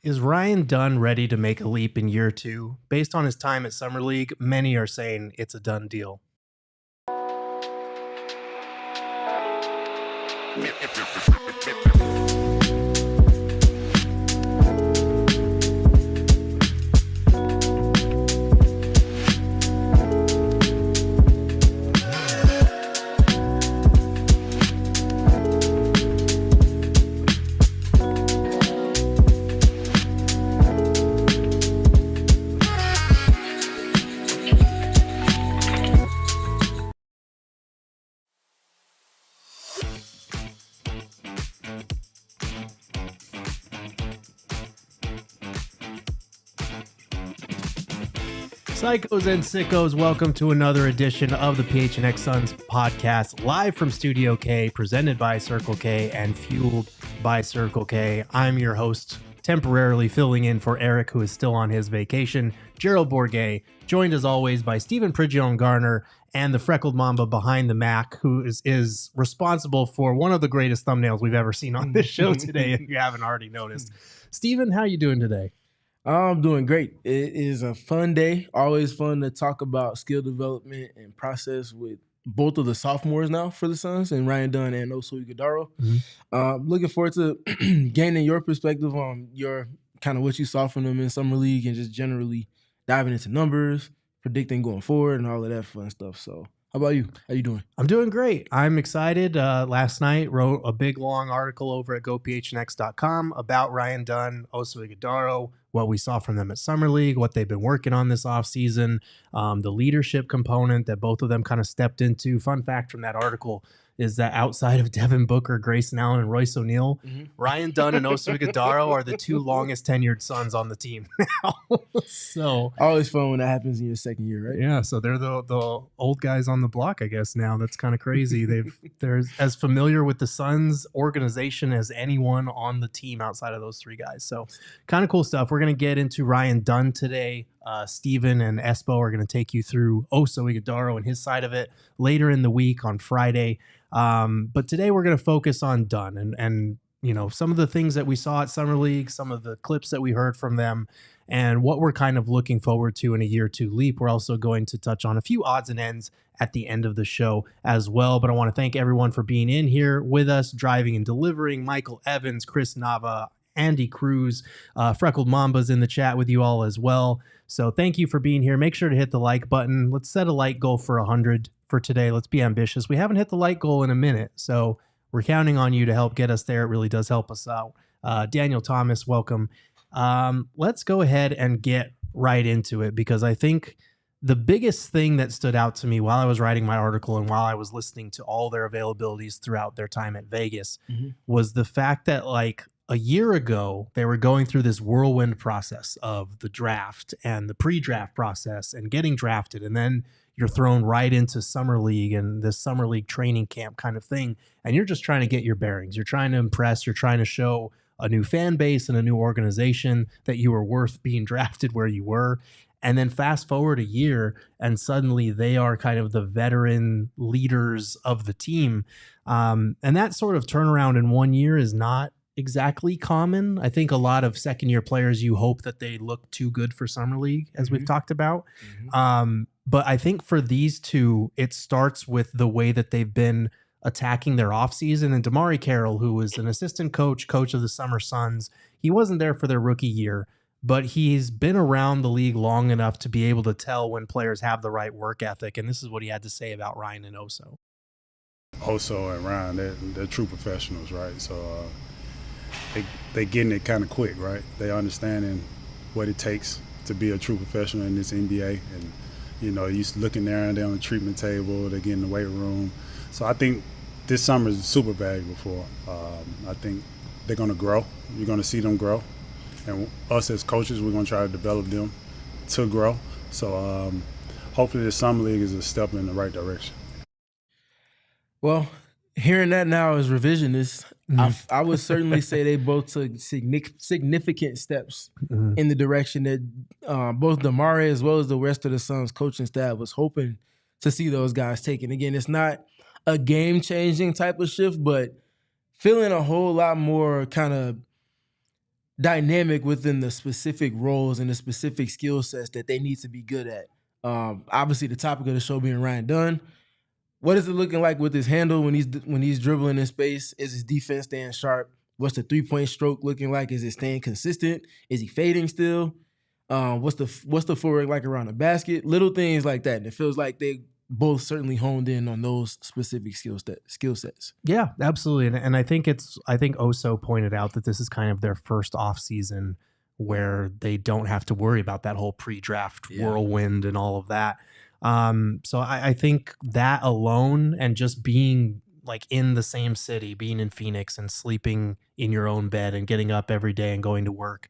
Is Ryan Dunn ready to make a leap in year two? Based on his time at Summer League, many are saying it's a done deal. Psychos and sickos, welcome to another edition of the PHNX Suns Podcast, live from Studio K, presented by Circle K and fueled by Circle K. I'm your host, temporarily filling in for Eric, who is still on his vacation, Gerald Bourguet, joined as always by Stephen Pridgeon-Garner and the freckled mamba behind the Mac, who is responsible for one of the greatest thumbnails we've ever seen on this show today, if you haven't already noticed. Stephen, how are you doing today? I'm doing great. It is a fun day. Always fun to talk about skill development and process with both of the sophomores now for the Suns, and Ryan Dunn and Oso Ighodaro. Looking forward to gaining your perspective on your kind of what you saw from them in Summer League and just generally diving into numbers, predicting going forward, and all of that fun stuff. So how about you? How you doing? I'm doing great. I'm excited. Last night, wrote a big, long article over at gophnx.com about Ryan Dunn, Oso Ighodaro, what we saw from them at Summer League, what they've been working on this offseason, the leadership component that both of them kind of stepped into. Fun fact from that article is that outside of Devin Booker, Grayson Allen, and Royce O'Neal, Ryan Dunn and Oso Ighodaro are the two longest tenured Suns on the team now. So always fun when that happens in your second year, right? Yeah, so they're the old guys on the block, I guess, now. That's kind of crazy. They're as familiar with the Suns organization as anyone on the team outside of those three guys. So kind of cool stuff. We're going to get into Ryan Dunn today. Steven and Espo are going to take you through Oso Ighodaro and his side of it later in the week on Friday. But today we're going to focus on Dunn and you know, some of the things that we saw at Summer League, some of the clips that we heard from them, and what we're kind of looking forward to in a year two leap. We're also going to touch on a few odds and ends at the end of the show as well. But I want to thank everyone for being in here with us, driving and delivering. Michael Evans, Chris Nava, Andy Cruz, Freckled Mamba's in the chat with you all as well. So thank you for being here. Make sure to hit the like button. Let's set a like goal for 100 for today. Let's be ambitious. We haven't hit the like goal in a minute, so we're counting on you to help get us there. It really does help us out. Daniel Thomas, welcome. Let's go ahead and get right into it, because I think the biggest thing that stood out to me while I was writing my article and while I was listening to all their availabilities throughout their time at Vegas was the fact that, like, a year ago, they were going through this whirlwind process of the draft and the pre-draft process and getting drafted. And then you're thrown right into Summer League and this Summer League training camp kind of thing. And you're just trying to get your bearings. You're trying to impress. You're trying to show a new fan base and a new organization that you were worth being drafted where you were. And then fast forward a year, and suddenly they are kind of the veteran leaders of the team. And that sort of turnaround in 1 year is not exactly common. I think a lot of second-year players, you hope that they look too good for Summer League, as we've talked about. But I think for these two, it starts with the way that they've been attacking their offseason. And Damari Carroll, who was an assistant coach of the Summer Suns, he wasn't there for their rookie year, but he's been around the league long enough to be able to tell when players have the right work ethic. And this is what he had to say about Ryan and Oso. Oso and Ryan, they're true professionals, right? So they getting it kind of quick, right? They understanding what it takes to be a true professional in this NBA. And, you know, you looking there and they're on the treatment table, they get in the weight room. So I think this summer is super valuable for them. I think they're going to grow. You're going to see them grow. And us as coaches, we're going to try to develop them to grow. So hopefully this Summer League is a step in the right direction. Well, hearing that now is revisionist. I would certainly say they both took significant steps in the direction that both Damari as well as the rest of the Suns coaching staff was hoping to see those guys taken. Again, it's not a game-changing type of shift, but feeling a whole lot more kind of dynamic within the specific roles and the specific skill sets that they need to be good at. Obviously, the topic of the show being Ryan Dunn. What is it looking like with his handle when he's dribbling in space? Is his defense staying sharp? What's the 3-point stroke looking like? Is it staying consistent? Is he fading still? What's the footwork like around the basket? Little things like that. And it feels like they both certainly honed in on those specific skill sets. Yeah, absolutely. And I think Oso pointed out that this is kind of their first offseason where they don't have to worry about that whole pre-draft whirlwind and all of that. So I think that alone, and just being like in the same city, being in Phoenix and sleeping in your own bed and getting up every day and going to work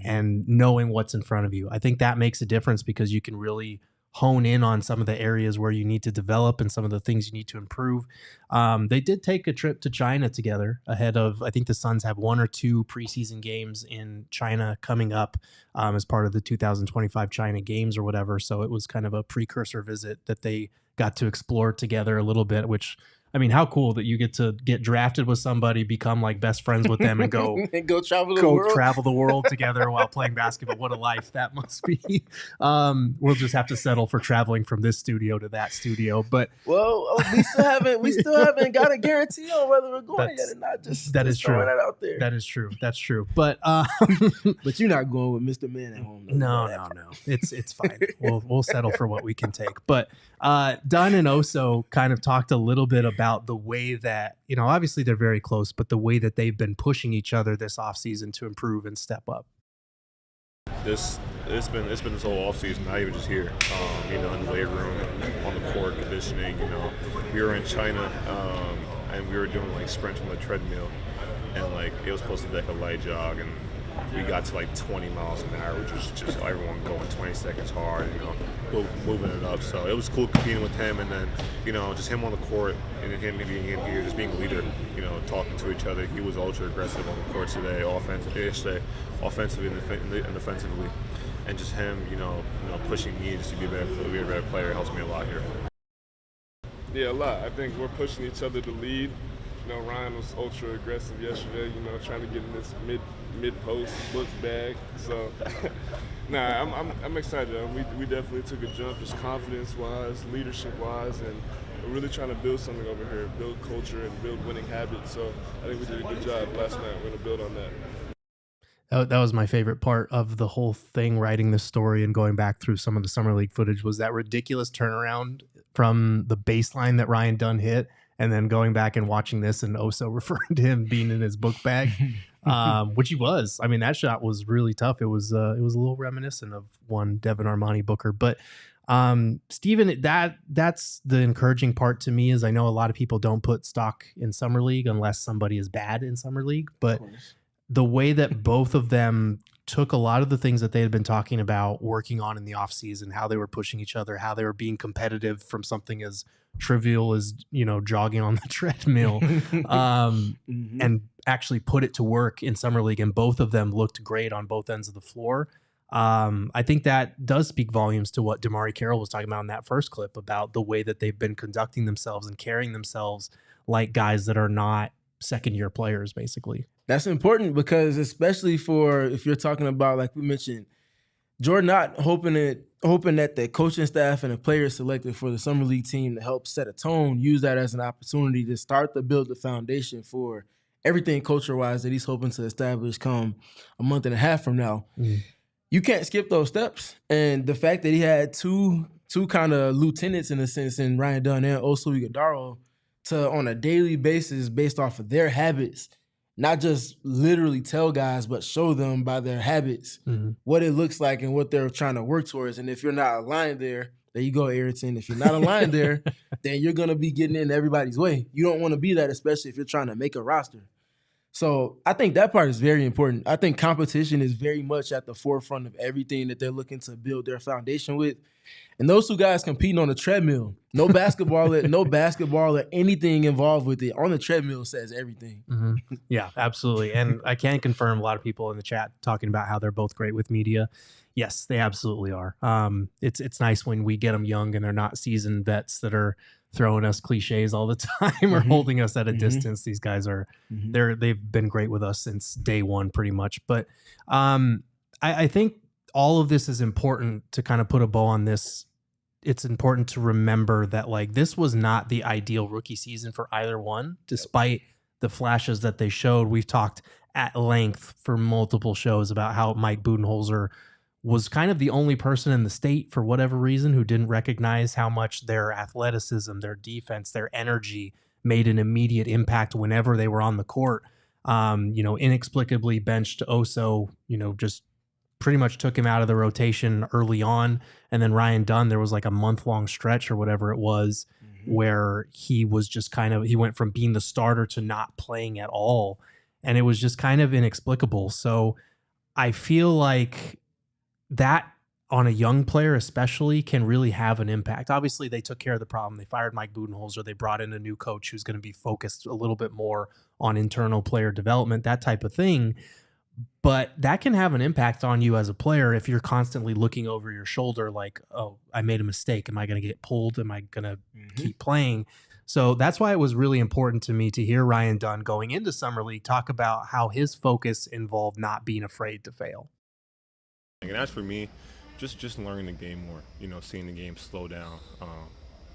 and knowing what's in front of you, I think that makes a difference, because you can really hone in on some of the areas where you need to develop and some of the things you need to improve. They did take a trip to China together ahead of, I think the Suns have 1 or 2 preseason games in China coming up as part of the 2025 China games or whatever. So it was kind of a precursor visit that they got to explore together a little bit, which, I mean, how cool that you get to get drafted with somebody, become like best friends with them, and go travel the world together while playing basketball. What a life that must be. We'll just have to settle for traveling from this studio to that studio. But we still haven't got a guarantee on whether we're going yet or not. That is true. That out there. That is true. That's true. But but you're not going with Mr. Man at home. No. It's fine. We'll settle for what we can take. But Dunn and Oso kind of talked a little bit about the way that, obviously they're very close, but the way that they've been pushing each other this offseason to improve and step up. It's been this whole offseason, not even just here, in the weight room, on the court, conditioning. We were in China, and we were doing like sprints on the treadmill, and like it was supposed to be like a light jog, and we got to like 20 miles an hour, which was just everyone going 20 seconds hard, moving it up. So it was cool competing with him, and then, just him on the court and him being in here, just being a leader, talking to each other. He was ultra aggressive on the court today, offensively and defensively. And just him, pushing me just to be a better player helps me a lot here. Yeah, a lot. I think we're pushing each other to lead. Ryan was ultra aggressive yesterday, trying to get in this mid-post book bag. So, I'm excited. We definitely took a jump, just confidence-wise, leadership-wise, and we're really trying to build something over here, build culture and build winning habits. So I think we did a good job last night. We're going to build on that. That was my favorite part of the whole thing, writing the story and going back through some of the Summer League footage, was that ridiculous turnaround from the baseline that Ryan Dunn hit, and then going back and watching this and Oso referring to him being in his book bag, which he was. I mean, that shot was really tough. It was a little reminiscent of one Devin Armani Booker. But Steven, that's the encouraging part to me, is I know a lot of people don't put stock in Summer League unless somebody is bad in Summer League. But the way that both of them took a lot of the things that they had been talking about, working on in the offseason, how they were pushing each other, how they were being competitive from something as trivial as, jogging on the treadmill, and actually put it to work in Summer League. And both of them looked great on both ends of the floor. I think that does speak volumes to what DeMarre Carroll was talking about in that first clip, about the way that they've been conducting themselves and carrying themselves like guys that are not second-year players, basically. That's important, because especially for, if you're talking about, like we mentioned, Jordan Knott hoping that the coaching staff and the players selected for the Summer League team to help set a tone, use that as an opportunity to start to build the foundation for everything culture-wise that he's hoping to establish come a month and a half from now. You can't skip those steps. And the fact that he had two kind of lieutenants, in a sense, in Ryan Dunn and Oso Ighodaro, to, on a daily basis, based off of their habits, not just literally tell guys, but show them by their habits what it looks like and what they're trying to work towards. And if you're not aligned there you go, Ayrton. If you're not aligned there, then you're going to be getting in everybody's way. You don't want to be that, especially if you're trying to make a roster. So I think that part is very important. I think competition is very much at the forefront of everything that they're looking to build their foundation with. And those two guys competing on the treadmill, no basketball or anything involved with it, on the treadmill says everything. Yeah, absolutely. And I can confirm, a lot of people in the chat talking about how they're both great with media. Yes, they absolutely are. It's nice when we get them young and they're not seasoned vets that are throwing us cliches all the time or holding us at a distance. These guys are they've been great with us since day one pretty much. But I think all of this is important to kind of put a bow on this. It's important to remember that like this was not the ideal rookie season for either one, despite the flashes that they showed. We've talked at length for multiple shows about how Mike Budenholzer was kind of the only person in the state for whatever reason who didn't recognize how much their athleticism, their defense, their energy made an immediate impact whenever they were on the court. Inexplicably benched Oso, just pretty much took him out of the rotation early on. And then Ryan Dunn, there was like a month-long stretch or whatever it was where he was just he went from being the starter to not playing at all. And it was just kind of inexplicable. So I feel like that on a young player especially can really have an impact. Obviously, they took care of the problem. They fired Mike Budenholzer. They brought in a new coach who's going to be focused a little bit more on internal player development, that type of thing. But that can have an impact on you as a player if you're constantly looking over your shoulder like, oh, I made a mistake. Am I going to get pulled? Am I going to keep playing? So that's why it was really important to me to hear Ryan Dunn going into Summer League talk about how his focus involved not being afraid to fail. And as for me, just learning the game more, seeing the game slow down,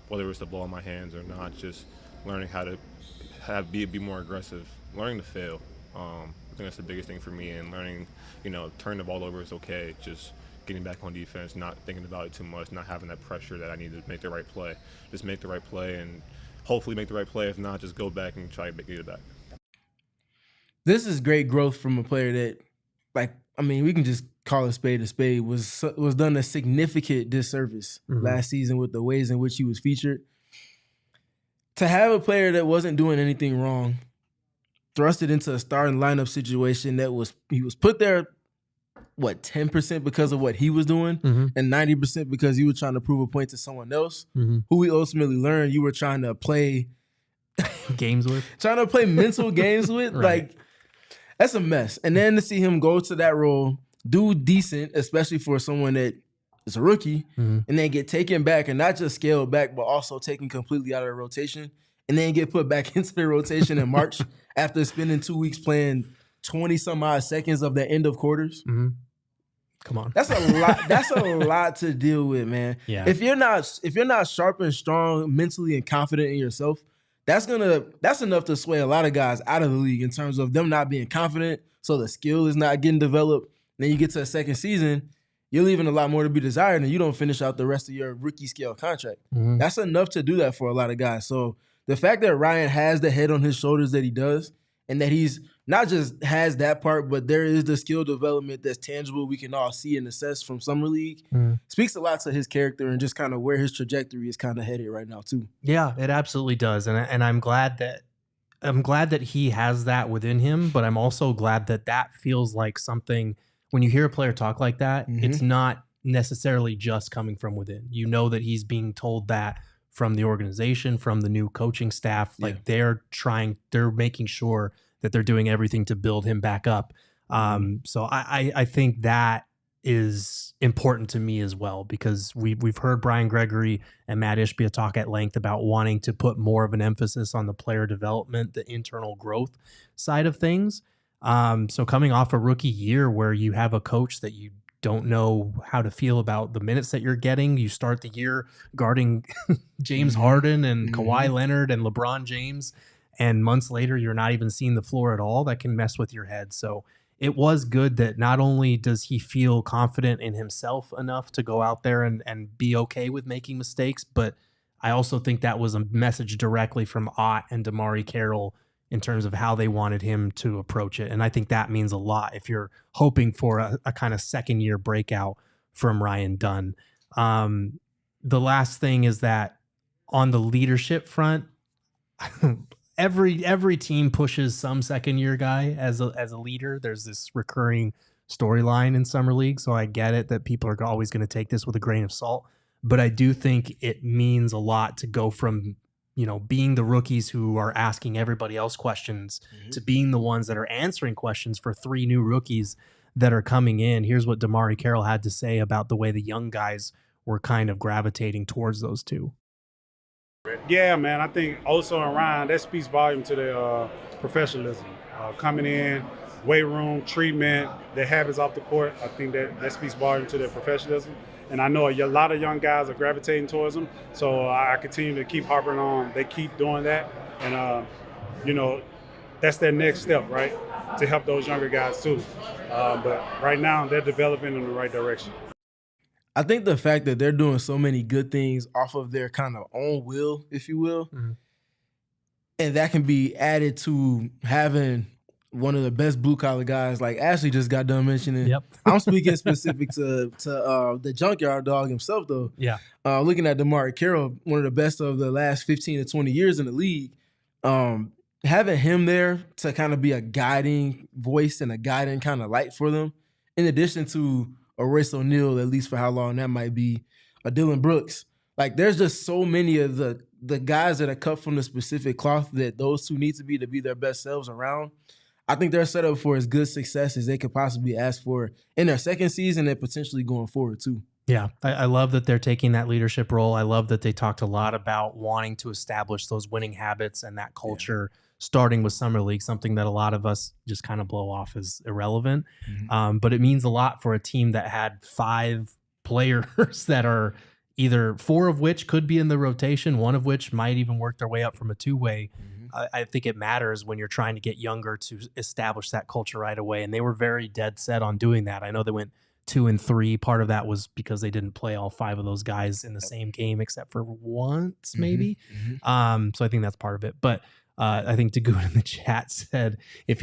whether it's the ball in my hands or not, just learning how to be more aggressive, learning to fail. I think that's the biggest thing for me, and learning, turning the ball over is okay. Just getting back on defense, not thinking about it too much, not having that pressure that I need to make the right play. Just make the right play and hopefully make the right play. If not, just go back and try to get it back. This is great growth from a player that, we can just call a spade, was done a significant disservice last season with the ways in which he was featured. To have a player that wasn't doing anything wrong thrusted into a starting lineup situation he was put there, 10% because of what he was doing and 90% because he was trying to prove a point to someone else who we ultimately learned you were trying to play games with, trying to play mental games with. Right. Like, that's a mess. And then to see him go to that role, do decent, especially for someone that is a rookie, and then get taken back and not just scaled back, but also taken completely out of the rotation, and then get put back into the rotation in March after spending 2 weeks playing 20-some-odd seconds of the end of quarters. Come on. That's a lot. That's a lot to deal with, man. Yeah. If you're not sharp and strong mentally and confident in yourself, that's enough to sway a lot of guys out of the league in terms of them not being confident, so the skill is not getting developed. Then you get to a second season, you're leaving a lot more to be desired, and you don't finish out the rest of your rookie scale contract. That's enough to do that for a lot of guys. So the fact that Ryan has the head on his shoulders that he does, and that he's not just has that part, but there is the skill development that's tangible we can all see and assess from Summer League, speaks a lot to his character and just kind of where his trajectory is kind of headed right now too. Yeah, it absolutely does. And I'm glad that he has that within him, but I'm also glad that feels like something when you hear a player talk like that, it's not necessarily just coming from within. You know that he's being told that from the organization, from the new coaching staff. Like they're making sure that they're doing everything to build him back up. So I think that is important to me as well, because we've heard Brian Gregory and Matt Ishbia talk at length about wanting to put more of an emphasis on the player development, the internal growth side of things. So coming off a rookie year where you have a coach that you don't know how to feel about the minutes that you're getting, you start the year guarding James Harden and Kawhi Leonard and LeBron James, and months later you're not even seeing the floor at all. That can mess with your head. So it was good that not only does he feel confident in himself enough to go out there and be okay with making mistakes, but I also think that was a message directly from Ott and Damari Carroll in terms of how they wanted him to approach it. And I think that means a lot if you're hoping for a kind of second-year breakout from Ryan Dunn. The last thing is that on the leadership front, every team pushes some second-year guy as a leader. There's this recurring storyline in Summer League, so I get it that people are always going to take this with a grain of salt. But I do think it means a lot to go from being the rookies who are asking everybody else questions to being the ones that are answering questions for 3 new rookies that are coming in. Here's what Damari Carroll had to say about the way the young guys were kind of gravitating towards those two. Yeah, man, I think Oso and Ryan, that speaks volume to their professionalism. Coming in, weight room, treatment, their habits off the court, I think that speaks volume to their professionalism. And I know a lot of young guys are gravitating towards them, so I continue to keep harping on. They keep doing that, and, that's their next step, right, to help those younger guys too. But right now, they're developing in the right direction. I think the fact that they're doing so many good things off of their kind of own will, if you will, and that can be added to having one of the best blue-collar guys, like Ashley just got done mentioning. Yep. I'm speaking specific to the junkyard dog himself, though. Yeah. Looking at DeMar Carroll, one of the best of the last 15 to 20 years in the league, having him there to kind of be a guiding voice and a guiding kind of light for them, in addition to a Royce O'Neal, at least for how long that might be, a Dylan Brooks. Like, there's just so many of the guys that are cut from the specific cloth that those two need to be their best selves around. I think they're set up for as good success as they could possibly ask for in their second season and potentially going forward, too. Yeah, I love that they're taking that leadership role. I love that they talked a lot about wanting to establish those winning habits and that culture, starting with Summer League, something that a lot of us just kind of blow off as irrelevant. But it means a lot for a team that had 5 players that are either 4 of which could be in the rotation, 1 of which might even work their way up from a 2-way. I think it matters when you're trying to get younger to establish that culture right away. And they were very dead set on doing that. I know they went 2 and 3. Part of that was because they didn't play all 5 of those guys in the same game, except for once, maybe. So I think that's part of it. But I think Dagoon in the chat said if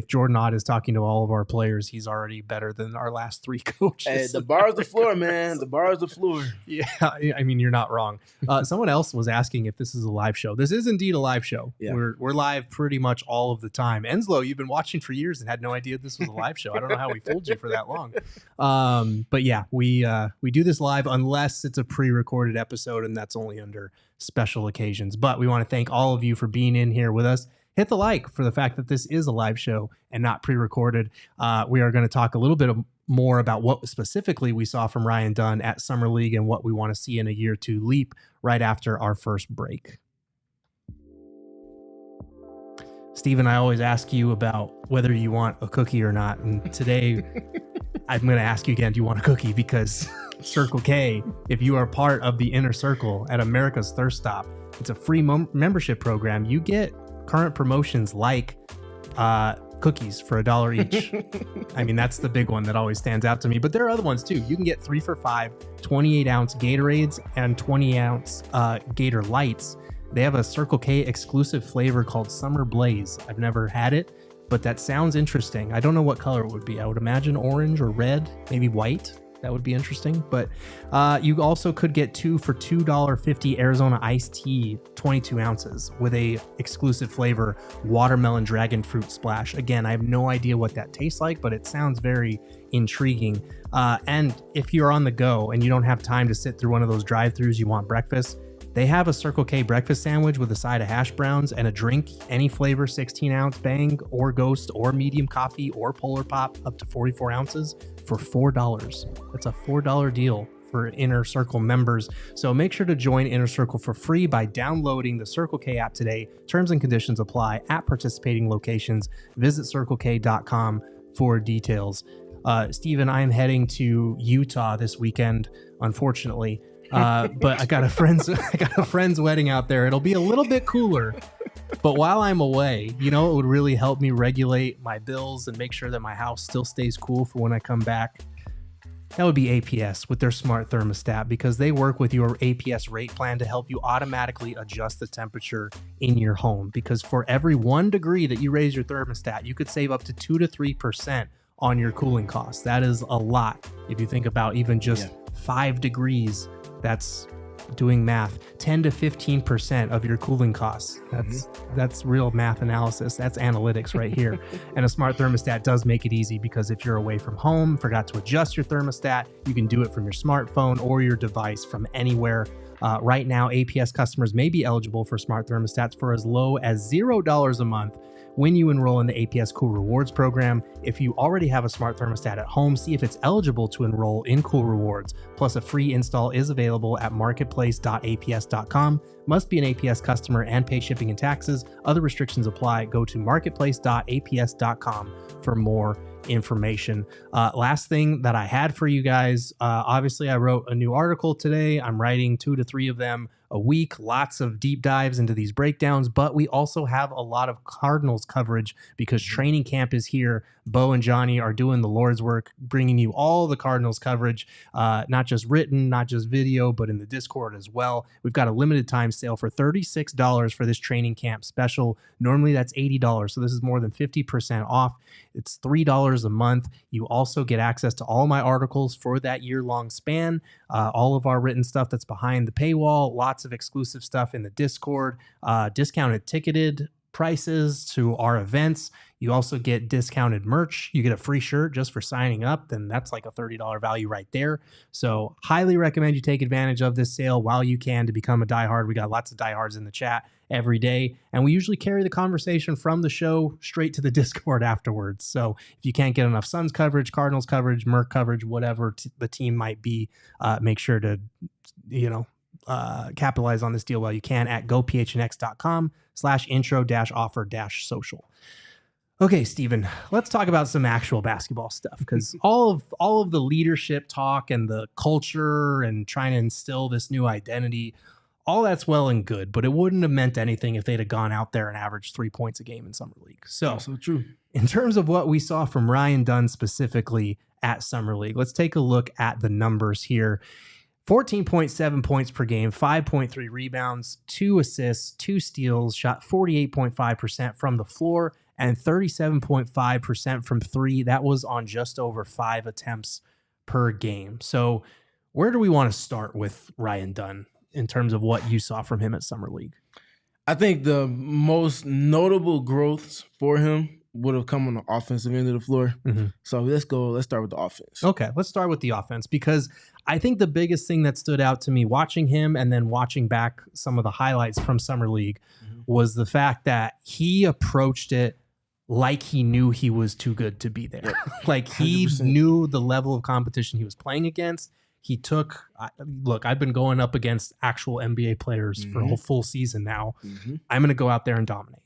Jordan Ott is talking to all of our players, he's already better than our last 3 coaches. Hey, the bar is the floor, man. The bar is the floor. Yeah, I mean, you're not wrong. Someone else was asking if this is a live show. This is indeed a live show. Yeah. We're live pretty much all of the time. Enslow, you've been watching for years and had no idea this was a live show. I don't know how we fooled you for that long. But yeah, we do this live unless it's a pre-recorded episode, and that's only under special occasions. But we want to thank all of you for being in here with us. Hit the like for the fact that this is a live show and not pre-recorded. We are going to talk a little bit more about what specifically we saw from Ryan Dunn at Summer League and what we want to see in a year 2 leap right after our first break. Steven, I always ask you about whether you want a cookie or not. And today I'm going to ask you again, do you want a cookie? Because Circle K, if you are part of the Inner Circle at America's Thirst Stop, it's a free membership program. You get current promotions like cookies for $1 each. I mean, that's the big one that always stands out to me. But there are other ones too. You can get 3 for $5, 28-ounce Gatorades and 20-ounce Gator Lights. They have a Circle K exclusive flavor called Summer Blaze. I've never had it, but that sounds interesting. I don't know what color it would be. I would imagine orange or red, maybe white. That would be interesting. But you also could get 2 for $2.50 Arizona iced tea, 22 ounces, with a exclusive flavor, watermelon dragon fruit splash. Again, I have no idea what that tastes like, but it sounds very intriguing. And if you're on the go and you don't have time to sit through one of those drive-thrus, you want breakfast, they have a Circle K breakfast sandwich with a side of hash browns and a drink, any flavor, 16-ounce Bang or Ghost or medium coffee or Polar Pop, up to 44 ounces for $4. That's a $4 deal for Inner Circle members. So make sure to join Inner Circle for free by downloading the Circle K app today. Terms and conditions apply at participating locations. Visit CircleK.com for details. Steven, I'm heading to Utah this weekend, unfortunately. But I got a friend's wedding out there. It'll be a little bit cooler, but while I'm away, it would really help me regulate my bills and make sure that my house still stays cool for when I come back. That would be APS with their smart thermostat, because they work with your APS rate plan to help you automatically adjust the temperature in your home. Because for every 1 degree that you raise your thermostat, you could save up to 2 to 3% on your cooling costs. That is a lot. If you think about even just 5 degrees, that's doing math, 10 to 15% of your cooling costs. That's real math analysis. That's analytics right here. And a smart thermostat does make it easy, because if you're away from home, forgot to adjust your thermostat, you can do it from your smartphone or your device from anywhere. Right now, APS customers may be eligible for smart thermostats for as low as $0 a month when you enroll in the APS Cool Rewards program. If you already have a smart thermostat at home, see if it's eligible to enroll in Cool Rewards. Plus, a free install is available at marketplace.aps.com. Must be an APS customer and pay shipping and taxes. Other restrictions apply. Go to marketplace.aps.com for more information. Last thing that I had for you guys, obviously I wrote a new article today. I'm writing 2 to 3 of them a week, lots of deep dives into these breakdowns, but we also have a lot of Cardinals coverage because training camp is here. Bo and Johnny are doing the Lord's work, bringing you all the Cardinals coverage, not just written, not just video, but in the Discord as well. We've got a limited time sale for $36 for this training camp special. Normally that's $80, so this is more than 50% off. It's $3 a month. You also get access to all my articles for that year-long span, all of our written stuff that's behind the paywall, lots of exclusive stuff in the Discord, discounted ticketed prices to our events. You also get discounted merch. You get a free shirt just for signing up. Then that's like a $30 value right there. So highly recommend you take advantage of this sale while you can to become a diehard. We got lots of diehards in the chat every day, and we usually carry the conversation from the show straight to the Discord afterwards. So if you can't get enough Suns coverage, Cardinals coverage, Merc coverage, whatever the team might be, make sure to, capitalize on this deal while you can at gophnx.com/intro-offer-social. Okay, Steven, let's talk about some actual basketball stuff, because all of the leadership talk and the culture and trying to instill this new identity, all that's well and good, but it wouldn't have meant anything if they'd have gone out there and averaged 3 points a game in Summer League. So true. In terms of what we saw from Ryan Dunn specifically at Summer League, let's take a look at the numbers here. 14.7 points per game, 5.3 rebounds, 2 assists, 2 steals, shot 48.5% from the floor and 37.5% from 3. That was on just over 5 attempts per game. So where do we want to start with Ryan Dunn in terms of what you saw from him at Summer League? I think the most notable growths for him would have come on the offensive end of the floor. Mm-hmm. So let's start with the offense. Okay, let's start with the offense, because I think the biggest thing that stood out to me watching him and then watching back some of the highlights from Summer League was the fact that he approached it like he knew he was too good to be there. Like he 100%. Knew the level of competition he was playing against. He took, look, I've been going up against actual NBA players for a whole full season now. I'm going to go out there and dominate.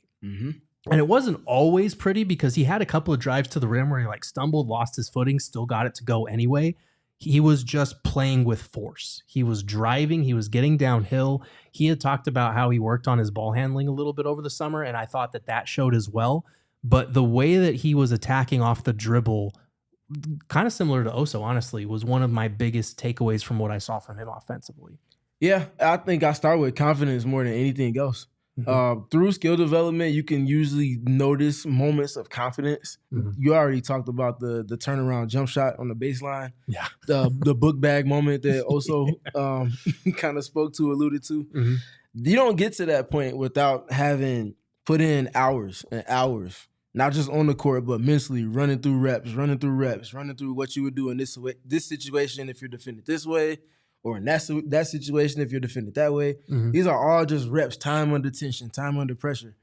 And it wasn't always pretty, because he had a couple of drives to the rim where he stumbled, lost his footing, still got it to go anyway. He was just playing with force. He was driving. He was getting downhill. He had talked about how he worked on his ball handling a little bit over the summer, and I thought that showed as well. But the way that he was attacking off the dribble, kind of similar to Oso, honestly, was one of my biggest takeaways from what I saw from him offensively. Yeah, I think I start with confidence more than anything else. Through skill development, you can usually notice moments of confidence. You already talked about the turnaround jump shot on the baseline. Yeah, the book bag moment that Oso kind of alluded to. You don't get to that point without having put in hours and hours, not just on the court, but mentally running through reps, running through what you would do in this situation if you're defended this way, or in that situation if you're defended that way. These are all just reps, time under tension, time under pressure.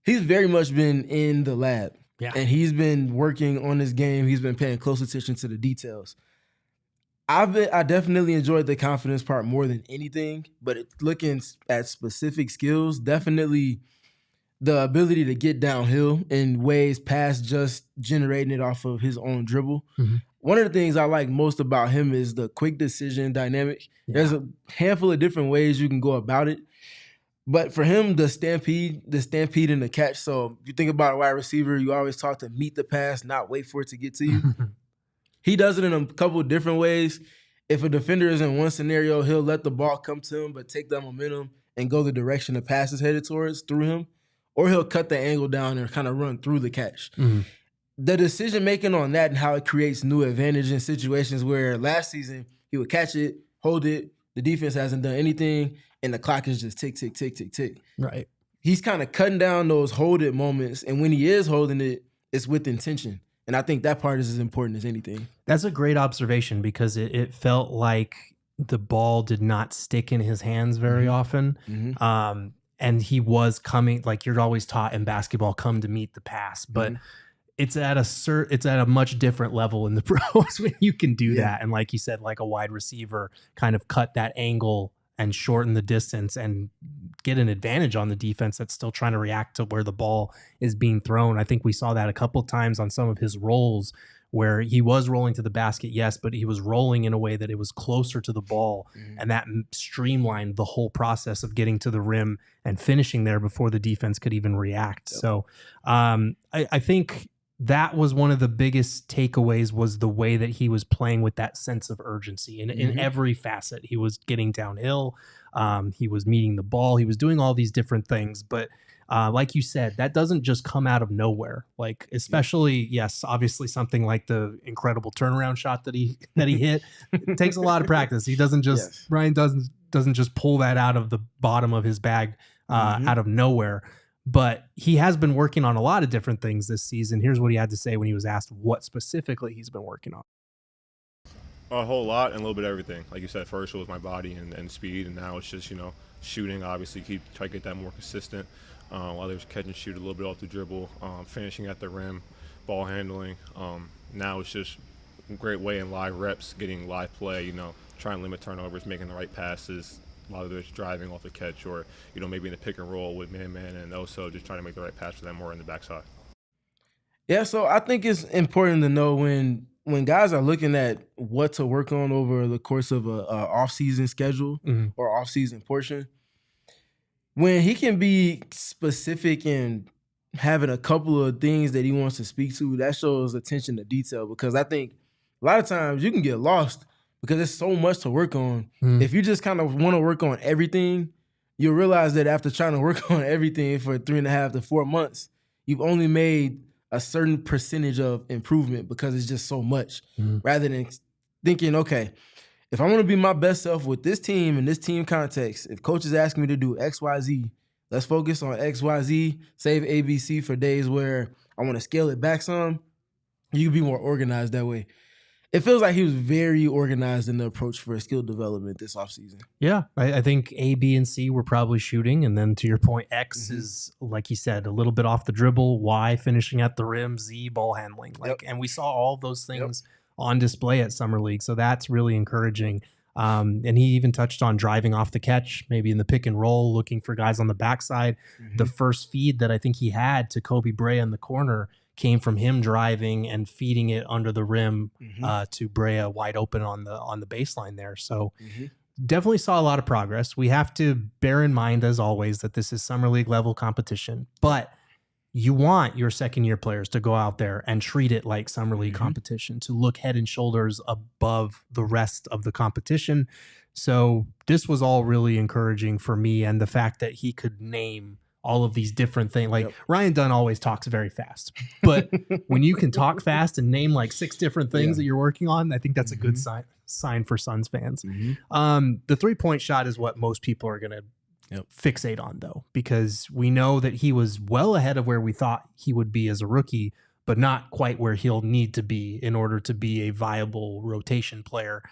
He's very much been in the lab, and he's been working on his game. He's been paying close attention to the details. I definitely enjoyed the confidence part more than anything, but looking at specific skills, definitely the ability to get downhill in ways past just generating it off of his own dribble. One of the things I like most about him is the quick decision dynamic. There's a handful of different ways you can go about it. But for him, the stampede and the catch. So if you think about a wide receiver, you always talk to meet the pass, not wait for it to get to you. He does it in a couple of different ways. If a defender is in one scenario, he'll let the ball come to him, but take that momentum and go the direction the pass is headed towards through him. Or he'll cut the angle down and kind of run through the catch. The decision-making on that and how it creates new advantage in situations where last season he would catch it, hold it, the defense hasn't done anything, and the clock is just tick, tick, tick, tick, tick. Right. He's kind of cutting down those hold it moments, and when he is holding it, it's with intention. And I think that part is as important as anything. That's a great observation, because it felt like the ball did not stick in his hands very often. And he was coming, like you're always taught in basketball, come to meet the pass, but it's at a much different level in the pros when you can do that. And like you said, like a wide receiver kind of cut that angle and shorten the distance and get an advantage on the defense that's still trying to react to where the ball is being thrown. I think we saw that a couple of times on some of his rolls where he was rolling to the basket, yes, but he was rolling in a way that it was closer to the ball, and that streamlined the whole process of getting to the rim and finishing there before the defense could even react. So I think that was one of the biggest takeaways, was the way that he was playing with that sense of urgency in every facet. He was getting downhill. He was meeting the ball. He was doing all these different things. But like you said, that doesn't just come out of nowhere. Like, especially, yes, obviously something like the incredible turnaround shot that he hit. It takes a lot of practice. He doesn't just, Ryan doesn't just pull that out of the bottom of his bag out of nowhere. But he has been working on a lot of different things this season. Here's what he had to say when he was asked what specifically he's been working on. A whole lot and a little bit of everything. Like you said, first it was my body and speed, and now it's just, shooting. Obviously, try to get that more consistent. While there's catch and shoot a little bit off the dribble, finishing at the rim, ball handling. Now it's just a great way in live reps, getting live play, trying to limit turnovers, making the right passes. A lot of it's driving off the catch, or, maybe in the pick and roll with man-man, and also just trying to make the right pass for them or in the backside. Yeah, so I think it's important to know when guys are looking at what to work on over the course of a off-season schedule or off-season portion, when he can be specific in having a couple of things that he wants to speak to, that shows attention to detail, because I think a lot of times you can get lost because there's so much to work on. If you just kind of want to work on everything, you'll realize that after trying to work on everything for 3.5 to 4 months, you've only made a certain percentage of improvement because it's just so much. Rather than thinking, okay, if I want to be my best self with this team in this team context, if coach is asking me to do X, Y, Z, let's focus on X, Y, Z, save ABC for days where I want to scale it back some. You can be more organized that way. It feels like he was very organized in the approach for skill development this offseason. Yeah, I think A, B, and C were probably shooting. And then to your point, X is, like you said, a little bit off the dribble. Y, finishing at the rim. Z, ball handling. And we saw all those things on display at Summer League. So that's really encouraging. And he even touched on driving off the catch, maybe in the pick and roll, looking for guys on the backside. The first feed that I think he had to Kobe Brea in the corner came from him driving and feeding it under the rim to Brea wide open on the baseline there. So definitely saw a lot of progress. We have to bear in mind, as always, that this is Summer League level competition, but you want your second year players to go out there and treat it like Summer League competition, to look head and shoulders above the rest of the competition. So this was all really encouraging for me, and the fact that he could name all of these different things. Like Ryan Dunn always talks very fast, but when you can talk fast and name like 6 different things that you're working on, I think that's a good sign for Suns fans. The 3-point shot is what most people are going to fixate on, though, because we know that he was well ahead of where we thought he would be as a rookie, but not quite where he'll need to be in order to be a viable rotation player.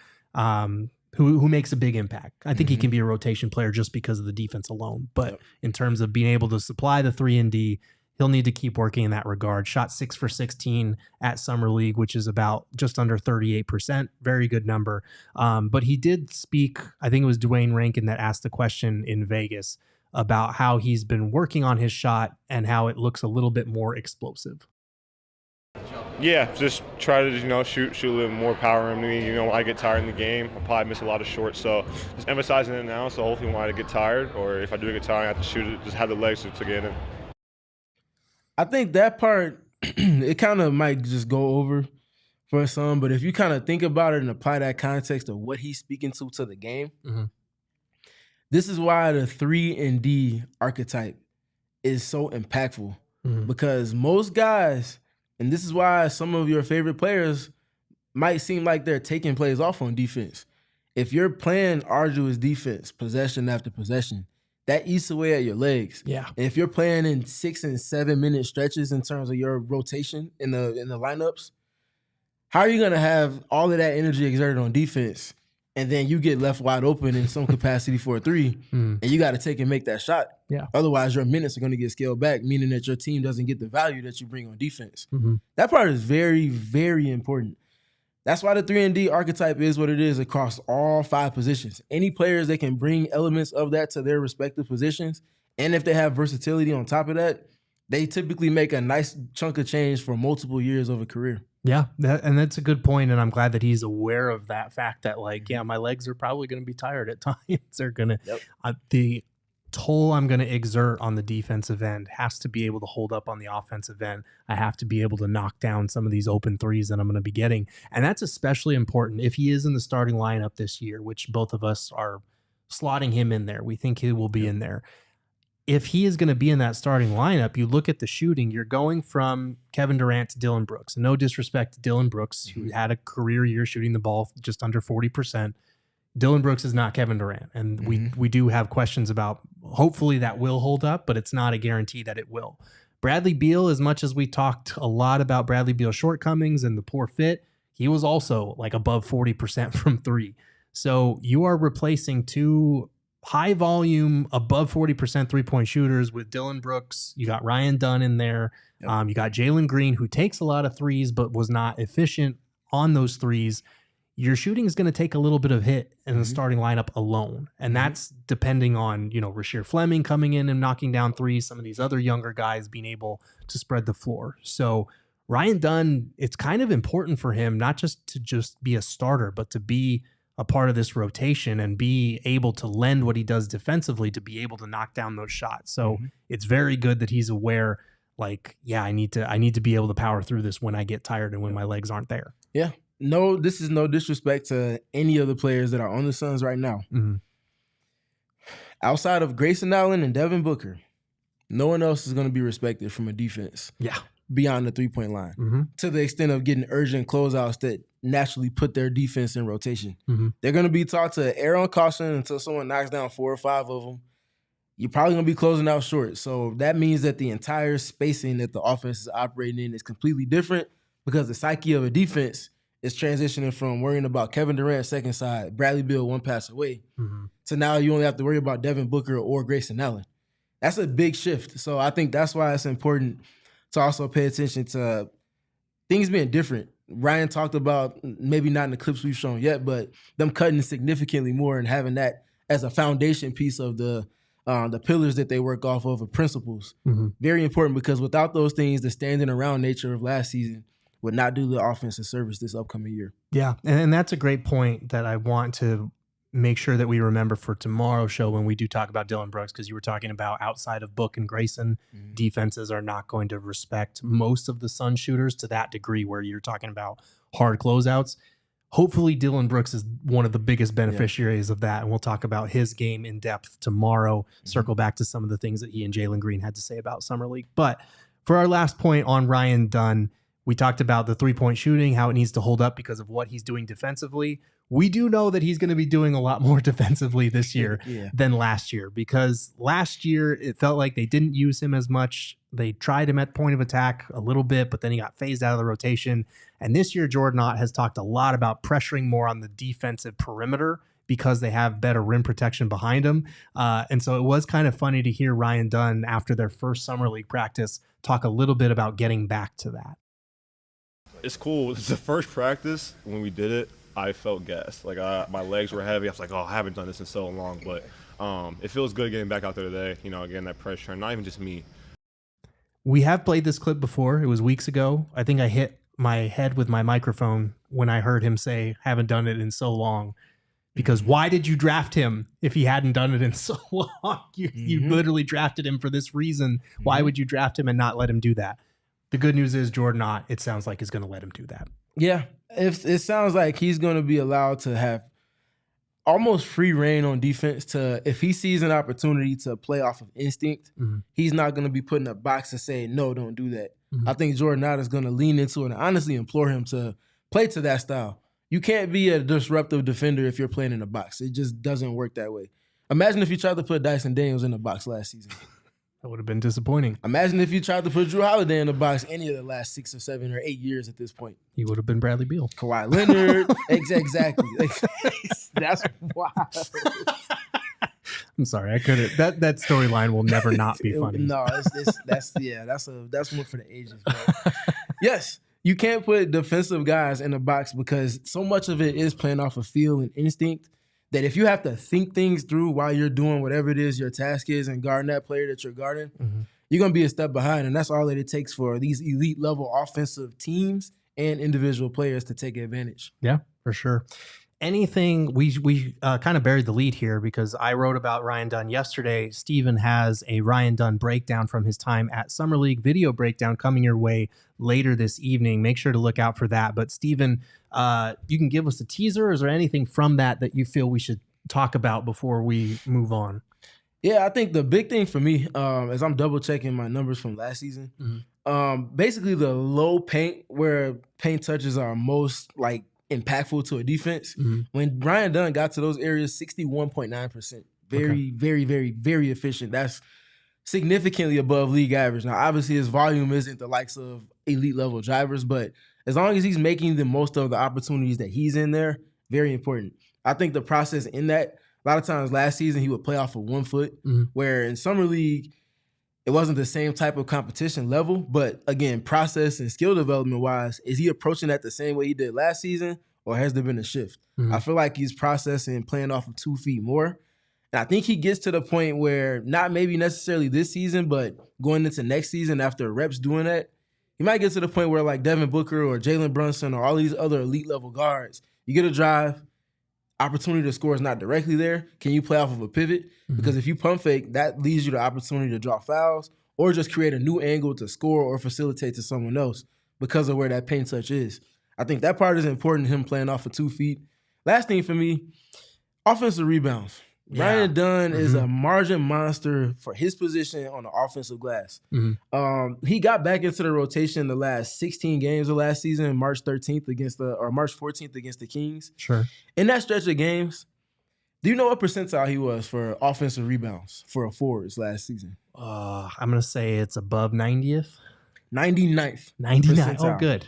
Who makes a big impact. I think he can be a rotation player just because of the defense alone. But in terms of being able to supply the 3 and D, he'll need to keep working in that regard. Shot 6 for 16 at Summer League, which is about just under 38%. Very good number. But he did speak, I think it was Dwayne Rankin that asked the question in Vegas about how he's been working on his shot and how it looks a little bit more explosive. Yeah, just try to, shoot a little more power in me. When I get tired in the game, I'll probably miss a lot of shorts. So just emphasizing it now. So hopefully when I get tired, or if I do get tired, I have to shoot it, just have the legs to get in. I think that part, it kind of might just go over for some. But if you kind of think about it and apply that context of what he's speaking to the game, this is why the 3 and D archetype is so impactful. Because most guys, and this is why some of your favorite players might seem like they're taking plays off on defense. If you're playing arduous defense, possession after possession, that eats away at your legs. Yeah. And if you're playing in 6 and 7 minute stretches in terms of your rotation in the lineups, how are you going to have all of that energy exerted on defense and then you get left wide open in some capacity for a three, and you got to take and make that shot. Yeah. Otherwise, your minutes are going to get scaled back, meaning that your team doesn't get the value that you bring on defense. That part is very, very important. That's why the 3-and-D archetype is what it is across all 5 positions. Any players that can bring elements of that to their respective positions, and if they have versatility on top of that, they typically make a nice chunk of change for multiple years of a career. Yeah, and that's a good point, and I'm glad that he's aware of that fact that, like, yeah, my legs are probably going to be tired at times. They're going to the toll I'm going to exert on the defensive end has to be able to hold up on the offensive end. I have to be able to knock down some of these open threes that I'm going to be getting, and that's especially important if he is in the starting lineup this year, which both of us are slotting him in there. We think he will be in there. If he is going to be in that starting lineup, you look at the shooting, you're going from Kevin Durant to Dillon Brooks. And no disrespect to Dillon Brooks, who had a career year shooting the ball just under 40%. Dillon Brooks is not Kevin Durant. And we do have questions about, hopefully that will hold up, but it's not a guarantee that it will. Bradley Beal, as much as we talked a lot about Bradley Beal's shortcomings and the poor fit, he was also like above 40% from 3. So you are replacing 2 high volume, above 40% 3-point shooters with Dillon Brooks. You got Ryan Dunn in there. You got Jalen Green, who takes a lot of threes, but was not efficient on those threes. Your shooting is going to take a little bit of hit in the starting lineup alone. And that's depending on, Rasheer Fleming coming in and knocking down threes, some of these other younger guys being able to spread the floor. So Ryan Dunn, it's kind of important for him, not just to just be a starter, but to be a part of this rotation and be able to lend what he does defensively to be able to knock down those shots. So it's very good that he's aware, like, yeah, I need to be able to power through this when I get tired and when my legs aren't there. Yeah. No, this is no disrespect to any of the players that are on the Suns right now. Outside of Grayson Allen and Devin Booker, no one else is going to be respected from a defense. Yeah. Beyond the 3-point line, to the extent of getting urgent closeouts that naturally put their defense in rotation. They're going to be taught to err on caution until someone knocks down 4 or 5 of them. You're probably going to be closing out short. So that means that the entire spacing that the offense is operating in is completely different, because the psyche of a defense is transitioning from worrying about Kevin Durant second side, Bradley Beal 1 pass away, to now you only have to worry about Devin Booker or Grayson Allen. That's a big shift. So I think that's why it's important to also pay attention to things being different. Ryan talked about, maybe not in the clips we've shown yet, but them cutting significantly more and having that as a foundation piece of the pillars that they work off of principles. Very important, because without those things, the standing around nature of last season would not do the offense a service this upcoming year. Yeah, and that's a great point that I want to make sure that we remember for tomorrow's show when we do talk about Dillon Brooks, because you were talking about outside of Book and Grayson, defenses are not going to respect most of the Sun shooters to that degree where you're talking about hard closeouts. Hopefully Dillon Brooks is one of the biggest beneficiaries of that, and we'll talk about his game in depth tomorrow, circle back to some of the things that he and Jalen Green had to say about Summer League. But for our last point on Ryan Dunn, we talked about the 3-point shooting, how it needs to hold up because of what he's doing defensively. We do know that he's going to be doing a lot more defensively this year than last year, because last year it felt like they didn't use him as much. They tried him at point of attack a little bit, but then he got phased out of the rotation. And this year, Jordan Ott has talked a lot about pressuring more on the defensive perimeter because they have better rim protection behind them. And so it was kind of funny to hear Ryan Dunn, after their first Summer League practice, talk a little bit about getting back to that. It's cool. It's the first practice when we did it. I felt gassed. Like my legs were heavy. I was like, oh, I haven't done this in so long. But it feels good getting back out there today, getting that pressure, and not even just me. We have played this clip before. It was weeks ago. I think I hit my head with my microphone when I heard him say, haven't done it in so long. Because why did you draft him if he hadn't done it in so long? You literally drafted him for this reason. Why would you draft him and not let him do that? The good news is Jordan Ott, it sounds like, is going to let him do that. Yeah, it sounds like he's going to be allowed to have almost free reign on defense. If he sees an opportunity to play off of instinct, he's not going to be put in a box and say, no, don't do that. I think Jordan Ott is going to lean into it and honestly implore him to play to that style. You can't be a disruptive defender if you're playing in a box. It just doesn't work that way. Imagine if you tried to put Dyson Daniels in a box last season. That would have been disappointing. Imagine if you tried to put Drew Holiday in the box any of the last 6 or 7 or 8 years at this point. He would have been Bradley Beal. Kawhi Leonard. Exactly. That's wild. I'm sorry, I couldn't. That storyline will never not be funny. No, that's one for the ages. Bro. Yes, you can't put defensive guys in the box because so much of it is playing off of feel and instinct that if you have to think things through while you're doing whatever it is your task is and guarding that player that you're guarding, you're going to be a step behind. And that's all that it takes for these elite level offensive teams and individual players to take advantage. Yeah, for sure. Anything, we kind of buried the lead here because I wrote about Ryan Dunn yesterday. Steven has a Ryan Dunn breakdown from his time at Summer League, video breakdown coming your way later this evening. Make sure to look out for that. But Steven, you can give us a teaser. Is there anything from that you feel we should talk about before we move on? Yeah, I think the big thing for me, as I'm double checking my numbers from last season, basically the low paint where paint touches are most impactful to a defense. When Ryan Dunn got to those areas, 61.9%. Very, very, very, very efficient. That's significantly above league average. Now, obviously, his volume isn't the likes of elite level drivers, but as long as he's making the most of the opportunities that he's in there, very important. I think the process in that, a lot of times last season, he would play off of 1 foot, where in Summer League, it wasn't the same type of competition level, but again, process and skill development wise, is he approaching that the same way he did last season, or has there been a shift? I feel like he's processing and playing off of 2 feet more. And I think he gets to the point where, not maybe necessarily this season, but going into next season after reps doing that, he might get to the point where like Devin Booker or Jalen Brunson or all these other elite level guards, you get a drive, opportunity to score is not directly there. Can you play off of a pivot? Because if you pump fake, that leaves you the opportunity to draw fouls or just create a new angle to score or facilitate to someone else because of where that paint touch is. I think that part is important, him playing off of 2 feet. Last thing for me, offensive rebounds. Yeah. Ryan Dunn is a margin monster for his position on the offensive glass. He got back into the rotation the last 16 games of last season, March 13th March 14th against the Kings. Sure. In that stretch of games, do you know what percentile he was for offensive rebounds for a forwards last season? I'm going to say it's above 90th. 99th. 99. Oh, good.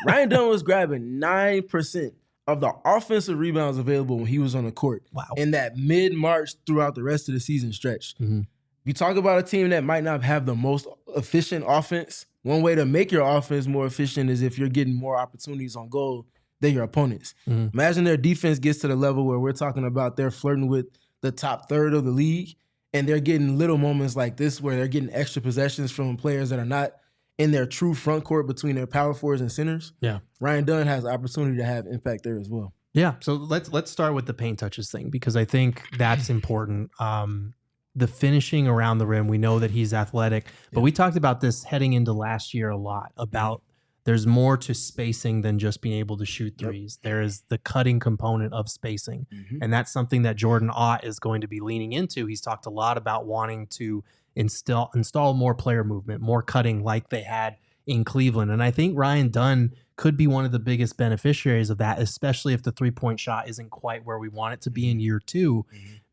Ryan Dunn was grabbing 9% of the offensive rebounds available when he was on the court. Wow. In that mid-March throughout the rest of the season stretch. You talk about a team that might not have the most efficient offense. One way to make your offense more efficient is if you're getting more opportunities on goal than your opponents. Imagine their defense gets to the level where we're talking about they're flirting with the top third of the league, and they're getting little moments like this where they're getting extra possessions from players that are not in their true front court between their power forwards and centers. Yeah. Ryan Dunn has the opportunity to have impact there as well. Yeah. So let's start with the paint touches thing because I think that's important. The finishing around the rim, we know that he's athletic, but we talked about this heading into last year a lot about there's more to spacing than just being able to shoot threes. There is the cutting component of spacing. And that's something that Jordan Ott is going to be leaning into. He's talked a lot about wanting to install more player movement, more cutting like they had in Cleveland. And I think Ryan Dunn could be one of the biggest beneficiaries of that, especially if the three-point shot isn't quite where we want it to be in year 2,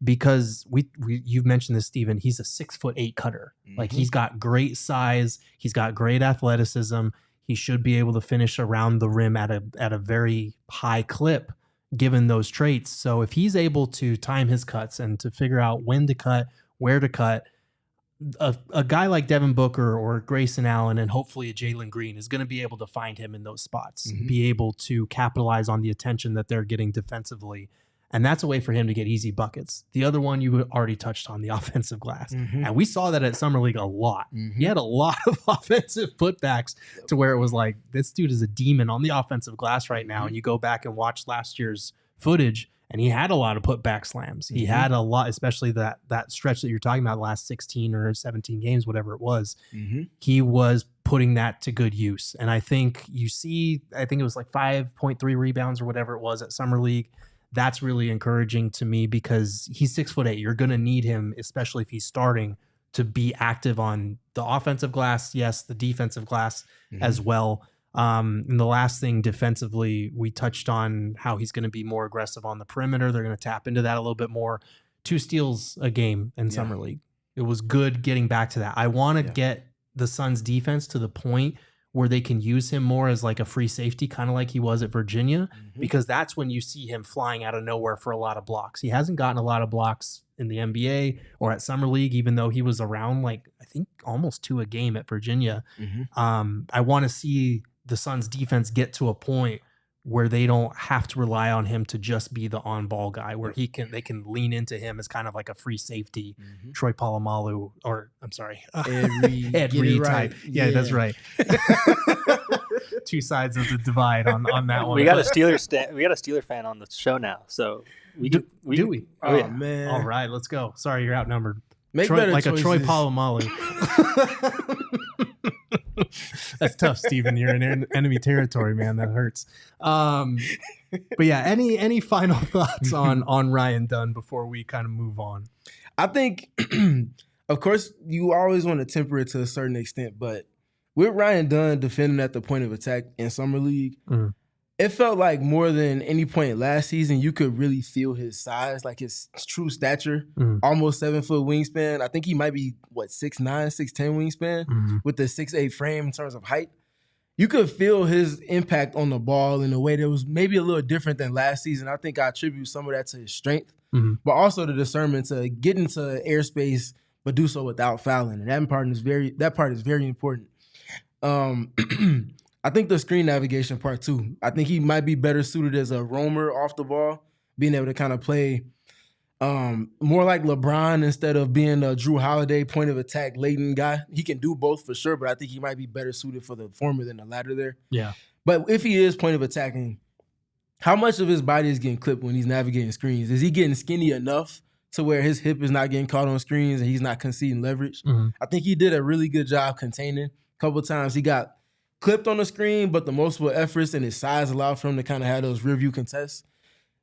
because you've mentioned this, Steven, he's a 6'8" cutter. Like he's got great size. He's got great athleticism. He should be able to finish around the rim at a very high clip given those traits. So if he's able to time his cuts and to figure out when to cut, where to cut, a guy like Devin Booker or Grayson Allen and hopefully a Jalen Green is going to be able to find him in those spots, be able to capitalize on the attention that they're getting defensively. And that's a way for him to get easy buckets. The other one you already touched on, the offensive glass. And we saw that at Summer League a lot. He had a lot of offensive putbacks to where it was like, this dude is a demon on the offensive glass right now. And you go back and watch last year's footage, and he had a lot of putback slams. He had a lot, especially that stretch that you're talking about, the last 16 or 17 games, whatever it was. He was putting that to good use. And I think it was like 5.3 rebounds or whatever it was at Summer League. That's really encouraging to me because he's 6'8". You're going to need him, especially if he's starting, to be active on the offensive glass. Yes, the defensive glass as well. And the last thing defensively, we touched on how he's going to be more aggressive on the perimeter. They're going to tap into that a little bit more. 2 steals a game in Summer League. It was good getting back to that. I want to get the Suns defense to the point where they can use him more as like a free safety, kind of like he was at Virginia, because that's when you see him flying out of nowhere for a lot of blocks. He hasn't gotten a lot of blocks in the NBA or at Summer League, even though he was around like, I think almost 2 a game at Virginia. I want to see the Suns defense get to a point where they don't have to rely on him to just be the on-ball guy, where they can lean into him as kind of like a free safety, Troy Polamalu, or I'm sorry, Ed Reed type. Yeah, that's right. 2 sides of the divide on that one. We got a Steeler fan on the show now, so do we? Oh man! All right, let's go. Sorry, you're outnumbered. Make Troy, better like choices. a Troy Polamalu. That's tough, Steven. You're in enemy territory, man. That hurts. But yeah, any final thoughts on Ryan Dunn before we kind of move on? I think, of course, you always want to temper it to a certain extent, but with Ryan Dunn defending at the point of attack in Summer League, it felt like more than any point last season, you could really feel his size, like his true stature, almost 7-foot wingspan. I think he might be, 6'9", 6'10" wingspan with the 6'8" frame in terms of height. You could feel his impact on the ball in a way that was maybe a little different than last season. I think I attribute some of that to his strength, but also the discernment to get into airspace, but do so without fouling. And that part is very important. I think the screen navigation part too. I think he might be better suited as a roamer off the ball, being able to kind of play more like LeBron instead of being a Drew Holiday point of attack latent guy. He can do both for sure, but I think he might be better suited for the former than the latter there. Yeah. But if he is point of attacking, how much of his body is getting clipped when he's navigating screens? Is he getting skinny enough to where his hip is not getting caught on screens and he's not conceding leverage? I think he did a really good job containing. A couple of times he got clipped on the screen, but the multiple efforts and his size allowed for him to kind of have those rear view contests.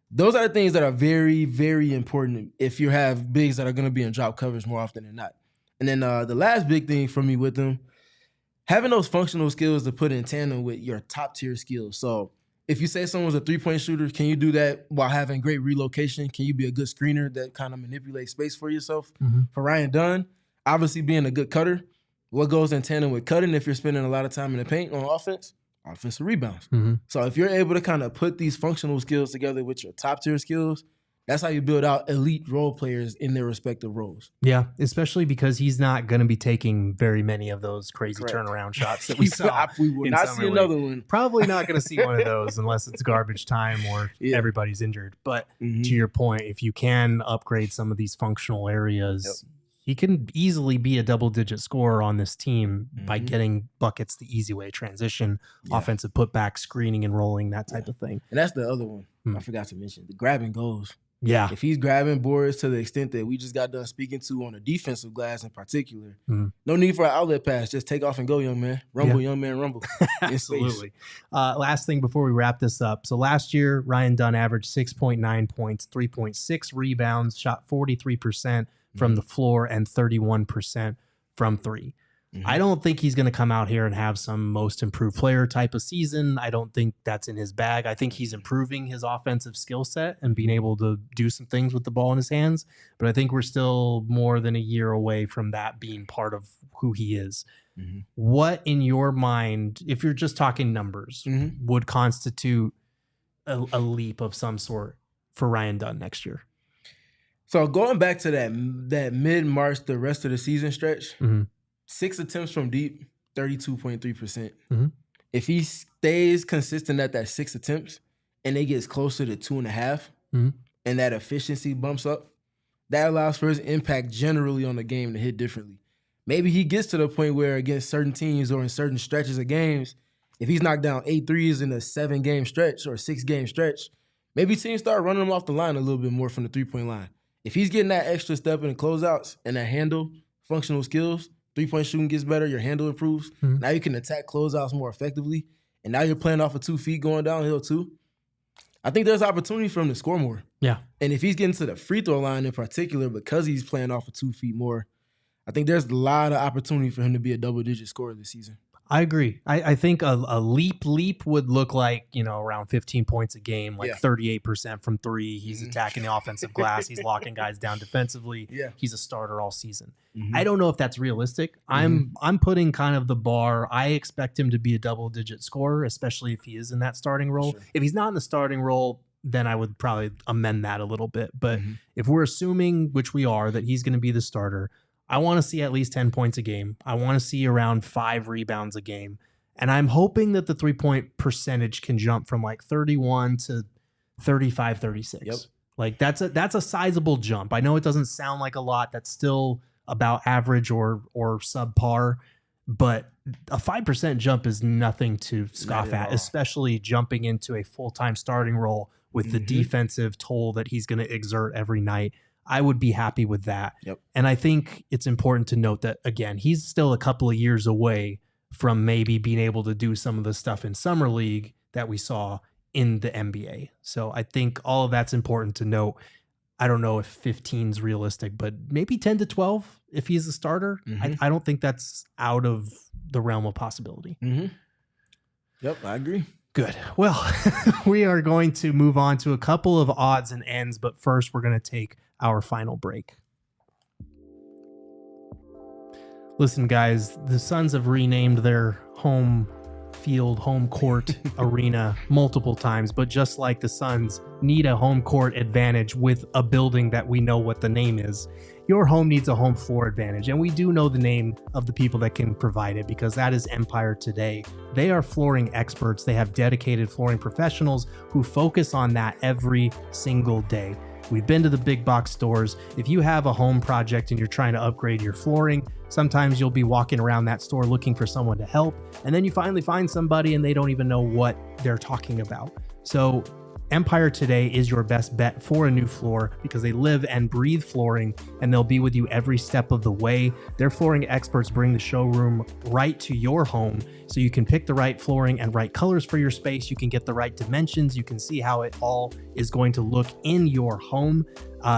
Those are the things that are very, very important if you have bigs that are going to be in drop coverage more often than not. And then the last big thing for me with them, having those functional skills to put in tandem with your top tier skills. So if you say someone's a 3-point shooter, can you do that while having great relocation? Can you be a good screener that kind of manipulates space for yourself? For Ryan Dunn, obviously being a good cutter, what goes in tandem with cutting if you're spending a lot of time in the paint on offense? Offensive rebounds. So if you're able to kind of put these functional skills together with your top tier skills, that's how you build out elite role players in their respective roles. Yeah, especially because he's not going to be taking very many of those crazy turnaround shots that we saw. We will not see another one. Probably not going to see one of those unless it's garbage time or everybody's injured. But to your point, if you can upgrade some of these functional areas, he can easily be a double-digit scorer on this team by getting buckets the easy way, transition, offensive putback, screening and rolling, that type of thing. And that's the other one I forgot to mention, the grab and goes. Yeah. If he's grabbing boards to the extent that we just got done speaking to on the defensive glass in particular, no need for an outlet pass. Just take off and go, young man. Rumble, young man, rumble. Absolutely. Last thing before we wrap this up. So last year, Ryan Dunn averaged 6.9 points, 3.6 rebounds, shot 43% from the floor and 31% from three. I don't think he's going to come out here and have some most improved player type of season. I don't think that's in his bag. I think he's improving his offensive skill set and being able to do some things with the ball in his hands. But I think we're still more than a year away from that being part of who he is. What, in your mind, if you're just talking numbers, would constitute a leap of some sort for Ryan Dunn next year? So going back to that mid-March, the rest of the season stretch, 6 attempts from deep, 32.3%. If he stays consistent at that 6 attempts and it gets closer to 2.5 and that efficiency bumps up, that allows for his impact generally on the game to hit differently. Maybe he gets to the point where against certain teams or in certain stretches of games, if he's knocked down 8 threes in a 7-game stretch or 6-game stretch, maybe teams start running him off the line a little bit more from the 3-point line. If he's getting that extra step in the closeouts and that handle, functional skills, 3-point shooting gets better, your handle improves. Now you can attack closeouts more effectively. And now you're playing off of 2 feet going downhill too. I think there's opportunity for him to score more. Yeah. And if he's getting to the free throw line in particular, because he's playing off of 2 feet more, I think there's a lot of opportunity for him to be a double-digit scorer this season. I agree. I think a leap would look like, around 15 points a game, like 38% from three. He's attacking the offensive glass. He's locking guys down defensively. Yeah. He's a starter all season. Mm-hmm. I don't know if that's realistic. I'm putting kind of the bar. I expect him to be a double-digit scorer, especially if he is in that starting role. Sure. If he's not in the starting role, then I would probably amend that a little bit. But if we're assuming, which we are, that he's going to be the starter, I want to see at least 10 points a game. I want to see around 5 rebounds a game. And I'm hoping that the 3-point percentage can jump from like 31 to 35, 36. Yep. Like that's a sizable jump. I know it doesn't sound like a lot. That's still about average or subpar, but a 5% jump is nothing to scoff at, especially jumping into a full-time starting role with the defensive toll that he's going to exert every night. I would be happy with that. Yep. And I think it's important to note that, again, he's still a couple of years away from maybe being able to do some of the stuff in Summer League that we saw in the NBA. So I think all of that's important to note. I don't know if 15 is realistic, but maybe 10 to 12 if he's a starter. I don't think that's out of the realm of possibility. Yep, I agree. Good. Well, we are going to move on to a couple of odds and ends, but first we're going to take our final break. Listen, guys, the Suns have renamed their home court arena multiple times, but just like the Suns need a home court advantage with a building that we know what the name is, your home needs a home floor advantage. And we do know the name of the people that can provide it, because that is Empire Today. They are flooring experts. They have dedicated flooring professionals who focus on that every single day. We've been to the big box stores. If you have a home project and you're trying to upgrade your flooring, sometimes you'll be walking around that store looking for someone to help, and then you finally find somebody and they don't even know what they're talking about. So Empire Today is your best bet for a new floor, because they live and breathe flooring, and they'll be with you every step of the way. Their flooring experts bring the showroom right to your home, so you can pick the right flooring and right colors for your space. You can get the right dimensions. You can see how it all is going to look in your home.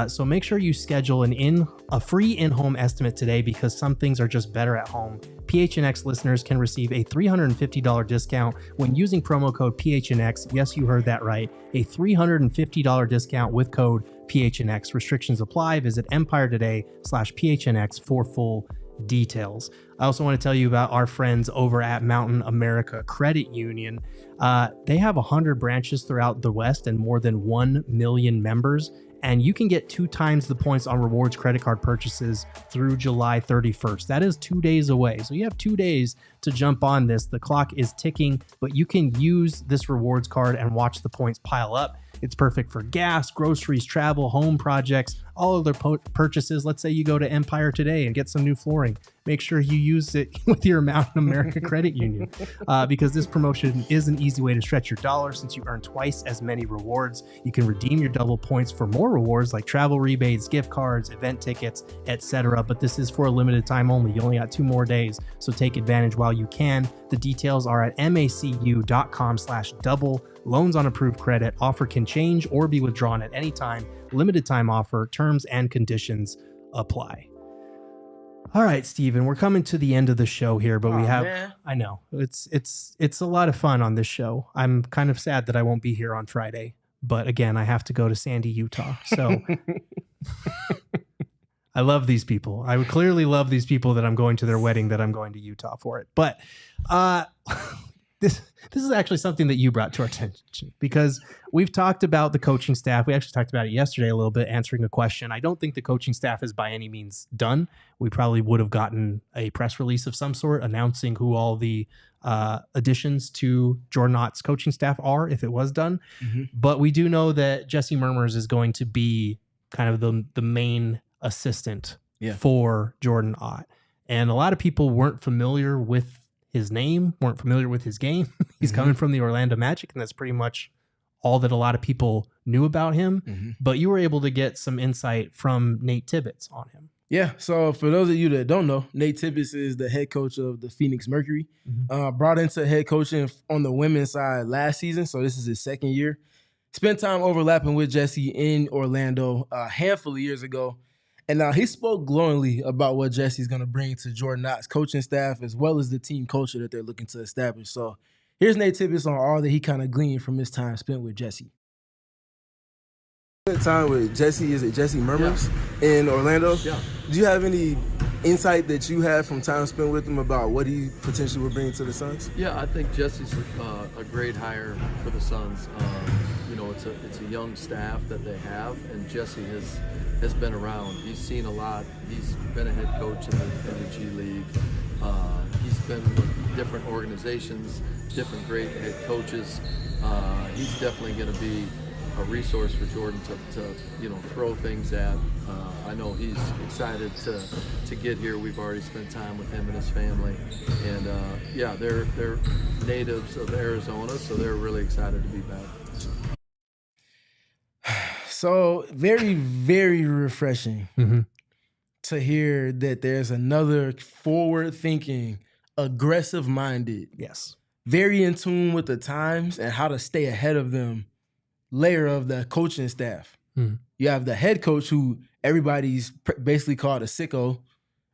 So make sure you schedule a free in-home estimate today, because some things are just better at home. PHNX listeners can receive a $350 discount when using promo code PHNX. Yes, you heard that right. A $350 discount with code PHNX. Restrictions apply. Visit EmpireToday.com/PHNX for full details. I also want to tell you about our friends over at Mountain America Credit Union. They have 100 branches throughout the West and more than 1 million members. And you can get 2 times the points on rewards credit card purchases through July 31st. That is 2 days away. So you have 2 days to jump on this. The clock is ticking, but you can use this rewards card and watch the points pile up. It's perfect for gas, groceries, travel, home projects, all of their purchases. Let's say you go to Empire Today and get some new flooring. Make sure you use it with your Mountain America Credit Union, because this promotion is an easy way to stretch your dollar, since you earn twice as many rewards. You can redeem your double points for more rewards like travel rebates, gift cards, event tickets, etc. But this is for a limited time only. You only got 2 more days, so take advantage while you can. The details are at macu.com/double. Loans on approved credit. Offer can change or be withdrawn at any time. Limited time offer. Terms and conditions apply. All right, Steven, we're coming to the end of the show here, but I know it's a lot of fun on this show. I'm kind of sad that I won't be here on Friday, but again, I have to go to Sandy, Utah. So I love these people. I would clearly love these people that I'm going to their wedding, that I'm going to Utah for it. But this is actually something that you brought to our attention, because we've talked about the coaching staff. We actually talked about it yesterday a little bit, answering a question. I don't think the coaching staff is by any means done. We probably would have gotten a press release of some sort announcing who all the additions to Jordan Ott's coaching staff are if it was done. But we do know that Jesse Mermuys is going to be kind of the main assistant for Jordan Ott. And a lot of people weren't familiar with his name, weren't familiar with his game. He's coming from the Orlando Magic, and that's pretty much all that a lot of people knew about him. But you were able to get some insight from Nate Tibbetts on him. Yeah, so for those of you that don't know, Nate Tibbetts is the head coach of the Phoenix Mercury. Brought into head coaching on the women's side last season, so this is his second year. Spent time overlapping with Jesse in Orlando a handful of years ago. And he spoke glowingly about what Jesse's going to bring to Jordan Knott's coaching staff as well as the team culture that they're looking to establish. So here's Nate Tibbetts on all that he kind of gleaned from his time spent with Jesse. Time with Jesse, is it Jesse Mermuys in Orlando? Yeah. Do you have any insight that you had from time spent with him about what he potentially would bring to the Suns? Yeah, I think Jesse's a great hire for the Suns. It's a young staff that they have, and Jesse has been around. He's seen a lot. He's been a head coach in the G League. He's been with different organizations, different great head coaches. He's definitely going to be a resource for Jordan to throw things at. I know he's excited to get here. We've already spent time with him and his family, and they're natives of Arizona, so they're really excited to be back. So very, very refreshing to hear that there's another forward-thinking, aggressive-minded, very in tune with the times and how to stay ahead of them layer of the coaching staff. You have the head coach who everybody's basically called a sicko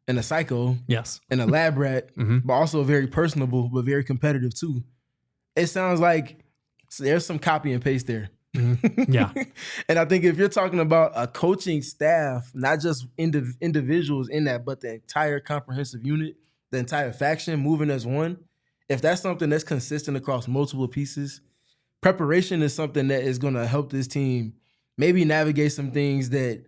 and a psycho and a lab rat, but also very personable, but very competitive too. It sounds like there's some copy and paste there. Yeah. And I think if you're talking about a coaching staff, not just individuals in that, but the entire comprehensive unit, the entire faction moving as one, if that's something that's consistent across multiple pieces, preparation is something that is going to help this team maybe navigate some things that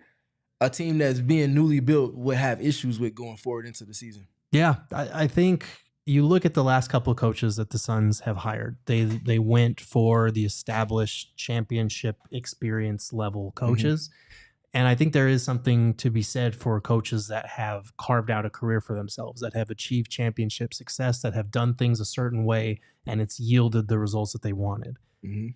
a team that's being newly built would have issues with going forward into the season. Yeah, I think you look at the last couple of coaches that the Suns have hired. They went for the established championship experience level coaches. And I think there is something to be said for coaches that have carved out a career for themselves, that have achieved championship success, that have done things a certain way, and it's yielded the results that they wanted.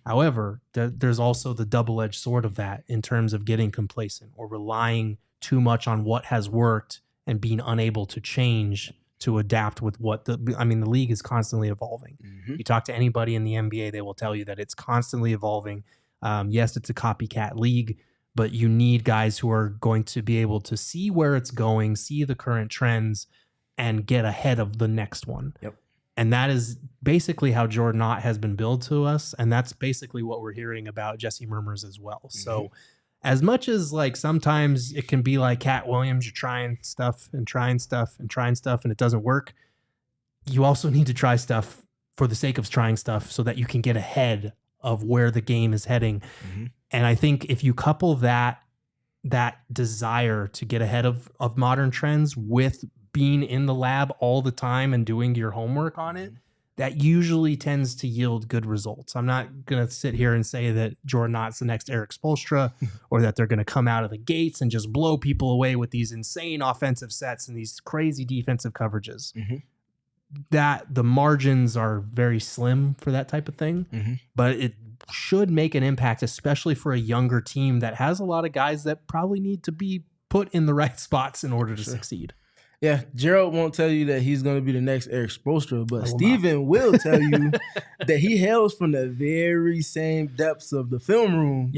However, there's also the double-edged sword of that in terms of getting complacent or relying too much on what has worked and being unable to change to adapt with the league is constantly evolving. You talk to anybody in the NBA, they will tell you that it's constantly evolving. Yes, it's a copycat league, but you need guys who are going to be able to see where it's going, see the current trends, and get ahead of the next one. And that is basically how Jordan Knott has been billed to us. And that's basically what we're hearing about Jesse Mermuys as well. So as much as like sometimes it can be like Cat Williams, you're trying stuff and it doesn't work. You also need to try stuff for the sake of trying stuff so that you can get ahead of where the game is heading. And I think if you couple that desire to get ahead of modern trends with being in the lab all the time and doing your homework on it, that usually tends to yield good results. I'm not going to sit here and say that Jordan Knott's the next Eric Spoelstra or that they're going to come out of the gates and just blow people away with these insane offensive sets and these crazy defensive coverages. That the margins are very slim for that type of thing, but it should make an impact, especially for a younger team that has a lot of guys that probably need to be put in the right spots in order to succeed. Yeah, Gerald won't tell you that he's going to be the next Eric Spoelstra, but Steven will tell you that he hails from the very same depths of the film room.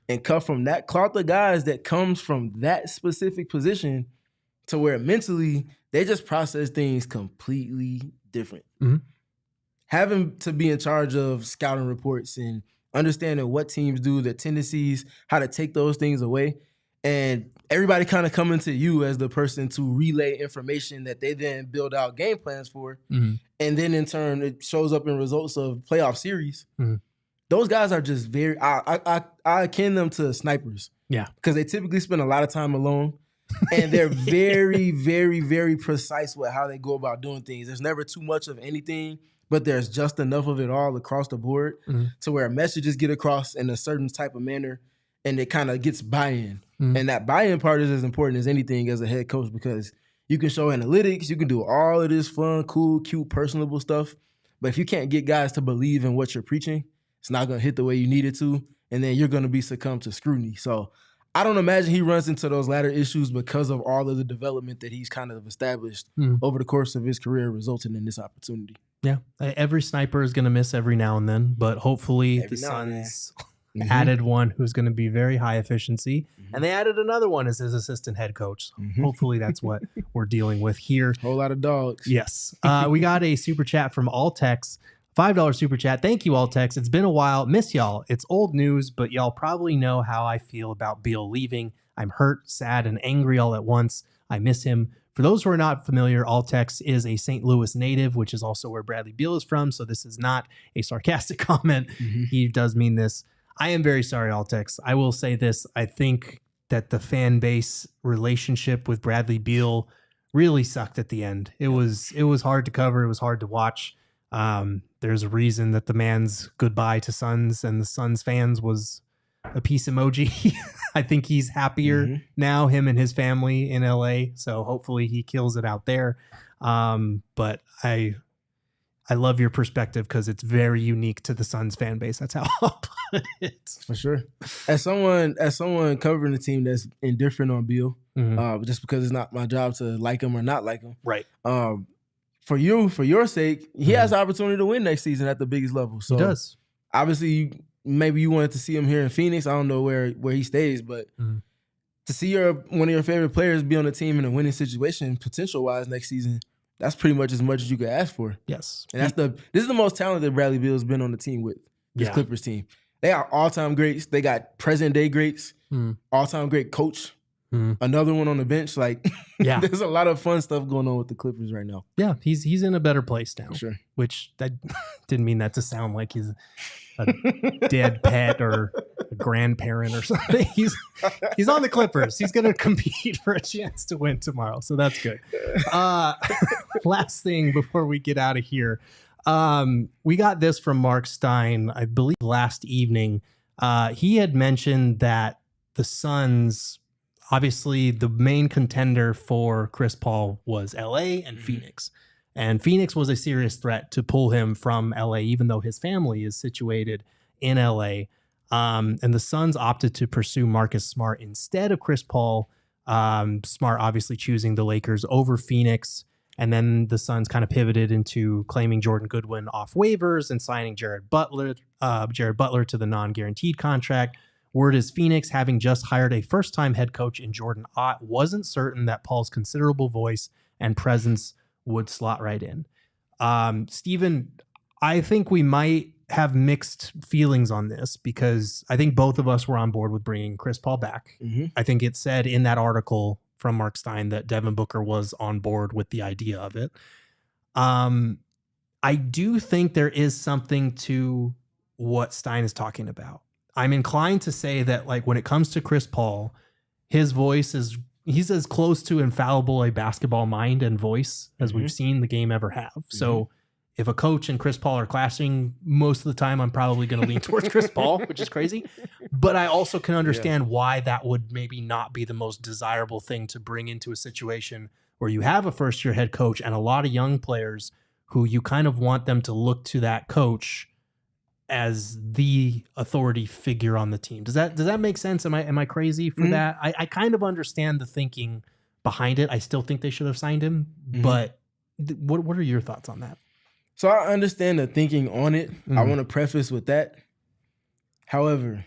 And cut from that cloth of guys that comes from that specific position to where mentally they just process things completely different. Having to be in charge of scouting reports and understanding what teams do, their tendencies, how to take those things away, and everybody kind of coming to you as the person to relay information that they then build out game plans for. And then in turn, it shows up in results of playoff series. Those guys are just very, I akin them to snipers. Because they typically spend a lot of time alone. And they're very, very, very precise with how they go about doing things. There's never too much of anything, but there's just enough of it all across the board to where messages get across in a certain type of manner and it kind of gets buy-in. And that buy-in part is as important as anything as a head coach, because you can show analytics, you can do all of this fun, cool, cute, personable stuff. But if you can't get guys to believe in what you're preaching, it's not going to hit the way you need it to. And then you're going to be succumbed to scrutiny. So I don't imagine he runs into those latter issues because of all of the development that he's kind of established over the course of his career, resulting in this opportunity. Every sniper is going to miss every now and then, but hopefully the Suns added one who's going to be very high efficiency, and they added another one as his assistant head coach. Hopefully that's what we're dealing with here. Whole lot of dogs. Yes. We got a super chat from Altex, $5 super chat. Thank you, Altex. It's been a while. Miss y'all. It's old news, but y'all probably know how I feel about Beal leaving. I'm hurt, sad, and angry all at once. I miss him. For those who are not familiar, Altex is a St. Louis native, which is also where Bradley Beal is from. So this is not a sarcastic comment. He does mean this. I am very sorry, Altex. I will say this. I think that the fan base relationship with Bradley Beal really sucked at the end. It was hard to cover. It was hard to watch. There's a reason that the man's goodbye to Suns and the Suns fans was a peace emoji. I think he's happier now, him and his family in LA. So hopefully he kills it out there. But I love your perspective because it's very unique to the Suns fan base. That's how I'll put it. For sure. As someone covering the team that's indifferent on Beal, just because it's not my job to like him or not like him. Right. For your sake, he has the opportunity to win next season at the biggest level. So he does. Obviously, maybe you wanted to see him here in Phoenix. I don't know where he stays, but to see one of your favorite players be on the team in a winning situation, potential-wise next season, that's pretty much as much as you could ask for. Yes. And this is the most talented Bradley Beal's been on the team with this Clippers team. They are all-time greats. They got present-day greats, all-time great coach, another one on the bench. Like, there's a lot of fun stuff going on with the Clippers right now. Yeah, he's in a better place now. Sure. Which I didn't mean that to sound like he's a dead pet or a grandparent or something. He's on the Clippers. He's going to compete for a chance to win tomorrow. So that's good. Last thing before we get out of here. We got this from Marc Stein, I believe last evening. He had mentioned that the Suns, obviously the main contender for Chris Paul was LA and Phoenix. And Phoenix was a serious threat to pull him from LA, even though his family is situated in LA. And the Suns opted to pursue Marcus Smart instead of Chris Paul. Smart obviously choosing the Lakers over Phoenix. And then the Suns kind of pivoted into claiming Jordan Goodwin off waivers and signing Jared Butler to the non-guaranteed contract. Word is Phoenix, having just hired a first-time head coach in Jordan Ott, wasn't certain that Paul's considerable voice and presence would slot right in. Steven, I think we might have mixed feelings on this because I think both of us were on board with bringing Chris Paul back. I think it said in that article from Marc Stein that Devin Booker was on board with the idea of it. I do think there is something to what Stein is talking about. I'm inclined to say that, like, when it comes to Chris Paul, his voice he's as close to infallible a basketball mind and voice as we've seen the game ever have. So if a coach and Chris Paul are clashing, most of the time I'm probably going to lean towards Chris Paul, which is crazy. But I also can understand why that would maybe not be the most desirable thing to bring into a situation where you have a first-year head coach and a lot of young players who you kind of want them to look to that coach as the authority figure on the team. Does that make sense? Am I crazy for that? I kind of understand the thinking behind it. I still think they should have signed him, but what are your thoughts on that? So I understand the thinking on it. I want to preface with that. However,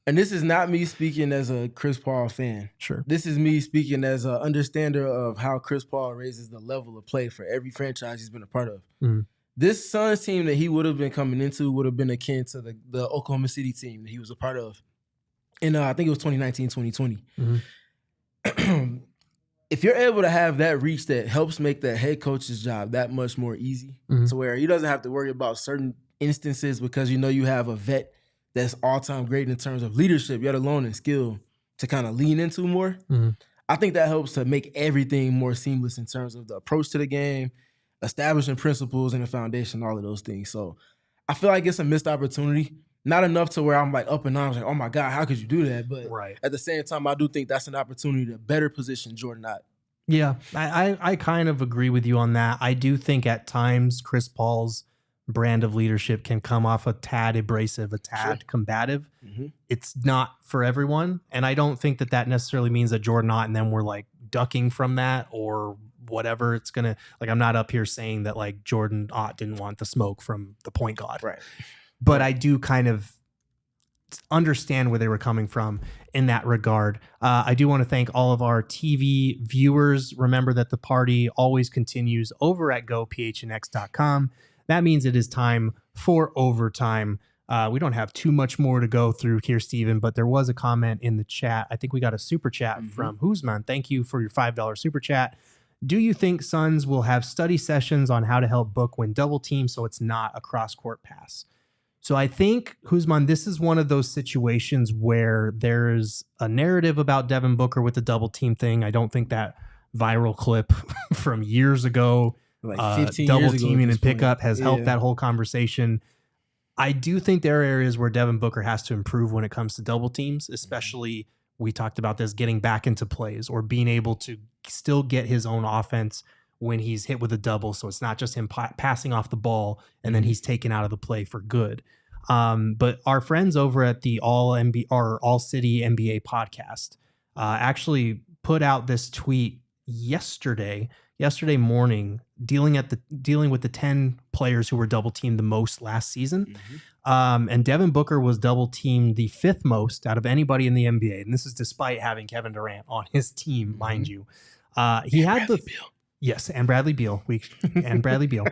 and this is not me speaking as a Chris Paul fan. Sure. This is me speaking as an understander of how Chris Paul raises the level of play for every franchise he's been a part of. This Suns team that he would have been coming into would have been akin to the Oklahoma City team that he was a part of. And I think it was 2019, 2020. If you're able to have that reach that helps make the head coach's job that much more easy, to where he doesn't have to worry about certain instances because you know you have a vet that's all-time great in terms of leadership, yet alone in skill, to kind of lean into more, I think that helps to make everything more seamless in terms of the approach to the game, establishing principles and the foundation, all of those things. So I feel like it's a missed opportunity. Not enough to where I'm like up in arms, like, oh my God, how could you do that? But at the same time, I do think that's an opportunity to better position Jordan Ott. Yeah, I kind of agree with you on that. I do think at times Chris Paul's brand of leadership can come off a tad abrasive, a tad combative. It's not for everyone. And I don't think that necessarily means that Jordan Ott and them were like ducking from that or whatever. It's going to, like, I'm not up here saying that like Jordan Ott didn't want the smoke from the point guard. Right. But I do kind of understand where they were coming from in that regard. I do want to thank all of our TV viewers. Remember that the party always continues over at gophnx.com. That means it is time for overtime. We don't have too much more to go through here, Steven, but there was a comment in the chat. I think we got a super chat from Huzman. Thank you for your $5 super chat. Do you think Suns will have study sessions on how to help Book win double team so it's not a cross-court pass? So I think, Huzman, this is one of those situations where there's a narrative about Devin Booker with the double team thing. I don't think that viral clip from years ago, like 15 double years ago teaming and point. pickup has helped that whole conversation. I do think there are areas where Devin Booker has to improve when it comes to double teams, especially we talked about this, getting back into plays or being able to still get his own offense when he's hit with a double. So it's not just him passing off the ball and then he's taken out of the play for good. But our friends over at the All City NBA podcast actually put out this tweet yesterday morning, dealing with the 10 players who were double teamed the most last season. And Devin Booker was double teamed the 5th most out of anybody in the NBA. And this is despite having Kevin Durant on his team, mind you. He had Bradley Beal. Yes, and Bradley Beal. And Bradley Beal.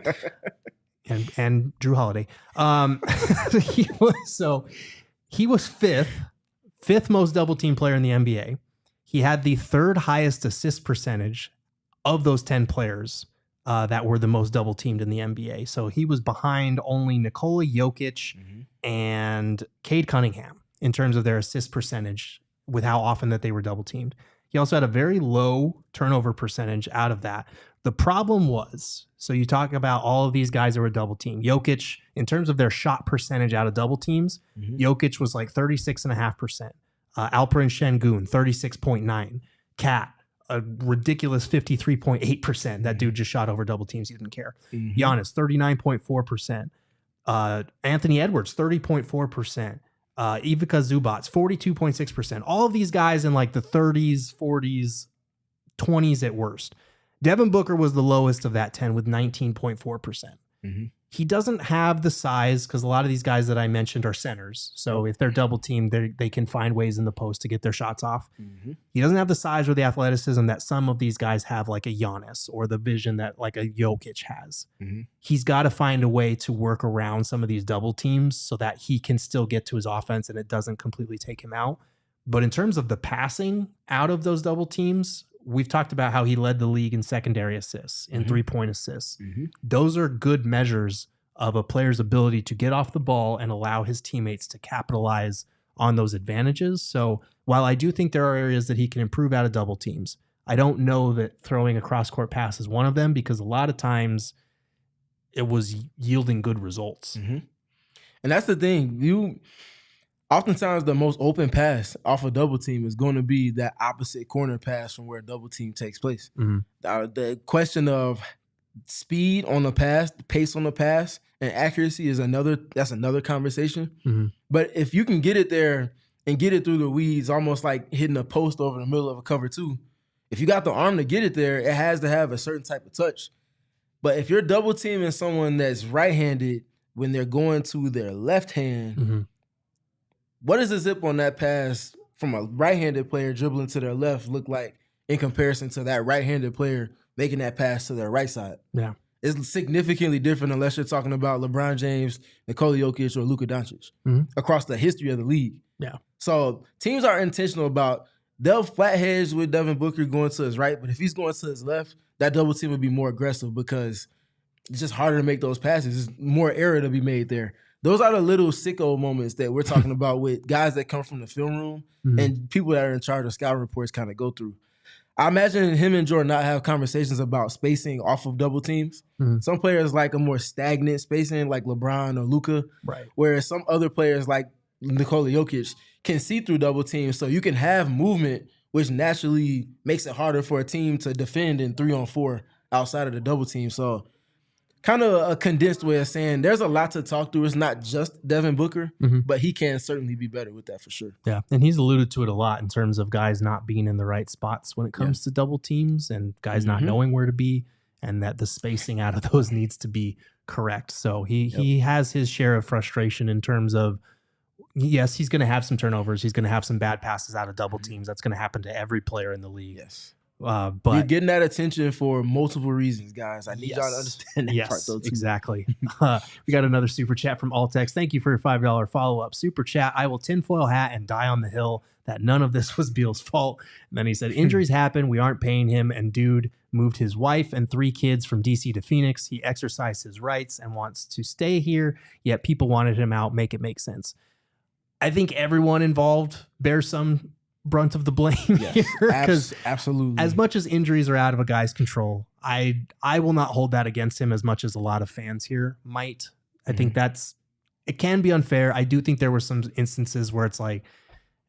And Drew Holiday. He was fifth most double team player in the NBA. He had the 3rd highest assist percentage of those 10 players that were the most double teamed in the NBA. So he was behind only Nikola Jokic and Cade Cunningham in terms of their assist percentage with how often that they were double teamed. He also had a very low turnover percentage out of that. The problem was, so you talk about all of these guys that were double teamed. Jokic, in terms of their shot percentage out of double teams, Jokic was like 36.5%. Alperen Şengün, 36.9%. Cat, a ridiculous 53.8%. That dude just shot over double teams. He didn't care. Giannis, 39.4%. Anthony Edwards, 30.4%. Ivica Zubac, 42.6%. All of these guys in like the 30s, 40s, 20s at worst. Devin Booker was the lowest of that 10 with 19.4%. He doesn't have the size because a lot of these guys that I mentioned are centers. So if they're double teamed, they can find ways in the post to get their shots off. He doesn't have the size or the athleticism that some of these guys have, like a Giannis, or the vision that like a Jokic has. He's got to find a way to work around some of these double teams so that he can still get to his offense and it doesn't completely take him out. But in terms of the passing out of those double teams, we've talked about how he led the league in secondary assists, in 3-point assists. Those are good measures of a player's ability to get off the ball and allow his teammates to capitalize on those advantages. So while I do think there are areas that he can improve out of double teams, I don't know that throwing a cross-court pass is one of them, because a lot of times it was yielding good results. And that's the thing. Oftentimes, the most open pass off a double team is going to be that opposite corner pass from where a double team takes place. The question of speed on the pass, the pace on the pass, and accuracy is another conversation. But if you can get it there and get it through the weeds, almost like hitting a post over the middle of a cover 2, if you got the arm to get it there, it has to have a certain type of touch. But if you're double teaming someone that's right-handed when they're going to their left hand, what does the zip on that pass from a right-handed player dribbling to their left look like in comparison to that right-handed player making that pass to their right side? Yeah. It's significantly different unless you're talking about LeBron James, Nikola Jokic, or Luka Doncic across the history of the league. Yeah. So teams are intentional about, they'll flat hedge with Devin Booker going to his right, but if he's going to his left, that double team would be more aggressive because it's just harder to make those passes. There's more error to be made there. Those are the little sicko moments that we're talking about with guys that come from the film room and people that are in charge of scouting reports kind of go through. I imagine him and Jordan not have conversations about spacing off of double teams. Some players like a more stagnant spacing, like LeBron or Luka, whereas some other players like Nikola Jokic can see through double teams, so you can have movement, which naturally makes it harder for a team to defend in 3-on-4 outside of the double team. So kind of a condensed way of saying there's a lot to talk through. It's not just Devin Booker, but he can certainly be better with that for sure. Yeah, and he's alluded to it a lot in terms of guys not being in the right spots when it comes to double teams and guys not knowing where to be, and that the spacing out of those needs to be correct. So he has his share of frustration in terms of yes, he's going to have some turnovers. He's going to have some bad passes out of double teams. That's going to happen to every player in the league. Yes. But you're getting that attention for multiple reasons, guys. I need y'all to understand that part, though, too. Exactly. We got another super chat from Altex. Thank you for your $5 follow-up super chat. I will tinfoil hat and die on the hill that none of this was Beal's fault. And then he said, injuries happen. We aren't paying him. And dude moved his wife and 3 kids from DC to Phoenix. He exercised his rights and wants to stay here, yet people wanted him out. Make it make sense. I think everyone involved bears some brunt of the blame here, because absolutely, as much as injuries are out of a guy's control, I will not hold that against him as much as a lot of fans here might. I think it can be unfair. I do think there were some instances where it's like,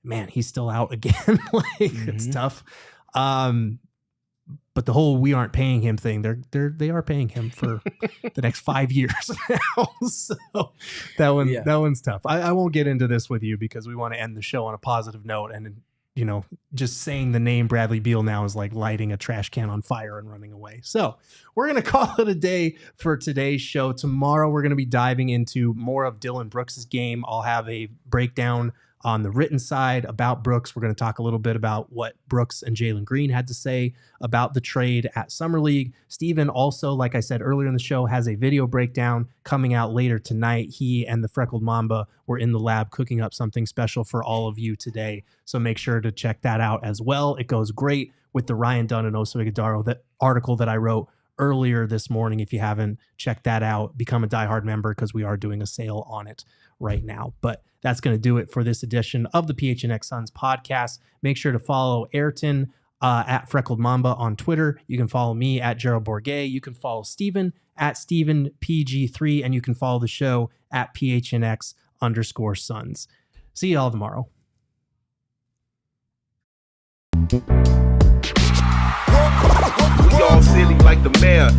man, he's still out again. It's tough. But the whole we aren't paying him thing, they are paying him for the next 5 years now. So that one's tough. I won't get into this with you because we want to end the show on a positive note, and just saying the name Bradley Beal now is like lighting a trash can on fire and running away. So we're going to call it a day for today's show. Tomorrow, we're going to be diving into more of Dillon Brooks' game. I'll have a breakdown on the written side about Brooks. We're going to talk a little bit about what Brooks and Jalen Green had to say about the trade at Summer League. Steven also, like I said earlier in the show, has a video breakdown coming out later tonight. He and the Freckled Mamba were in the lab cooking up something special for all of you today. So make sure to check that out as well. It goes great with the Ryan Dunn and Oso Ighodaro, that article that I wrote earlier this morning. If you haven't checked that out, become a diehard member because we are doing a sale on it right now. But that's going to do it for this edition of the PHNX Suns podcast. Make sure to follow Ayrton at Freckled Mamba on Twitter. You can follow me at Gerald Bourguet. You can follow Steven at StevenPG3, and you can follow the show at PHNX_Suns. See y'all tomorrow. We all silly like the mayor.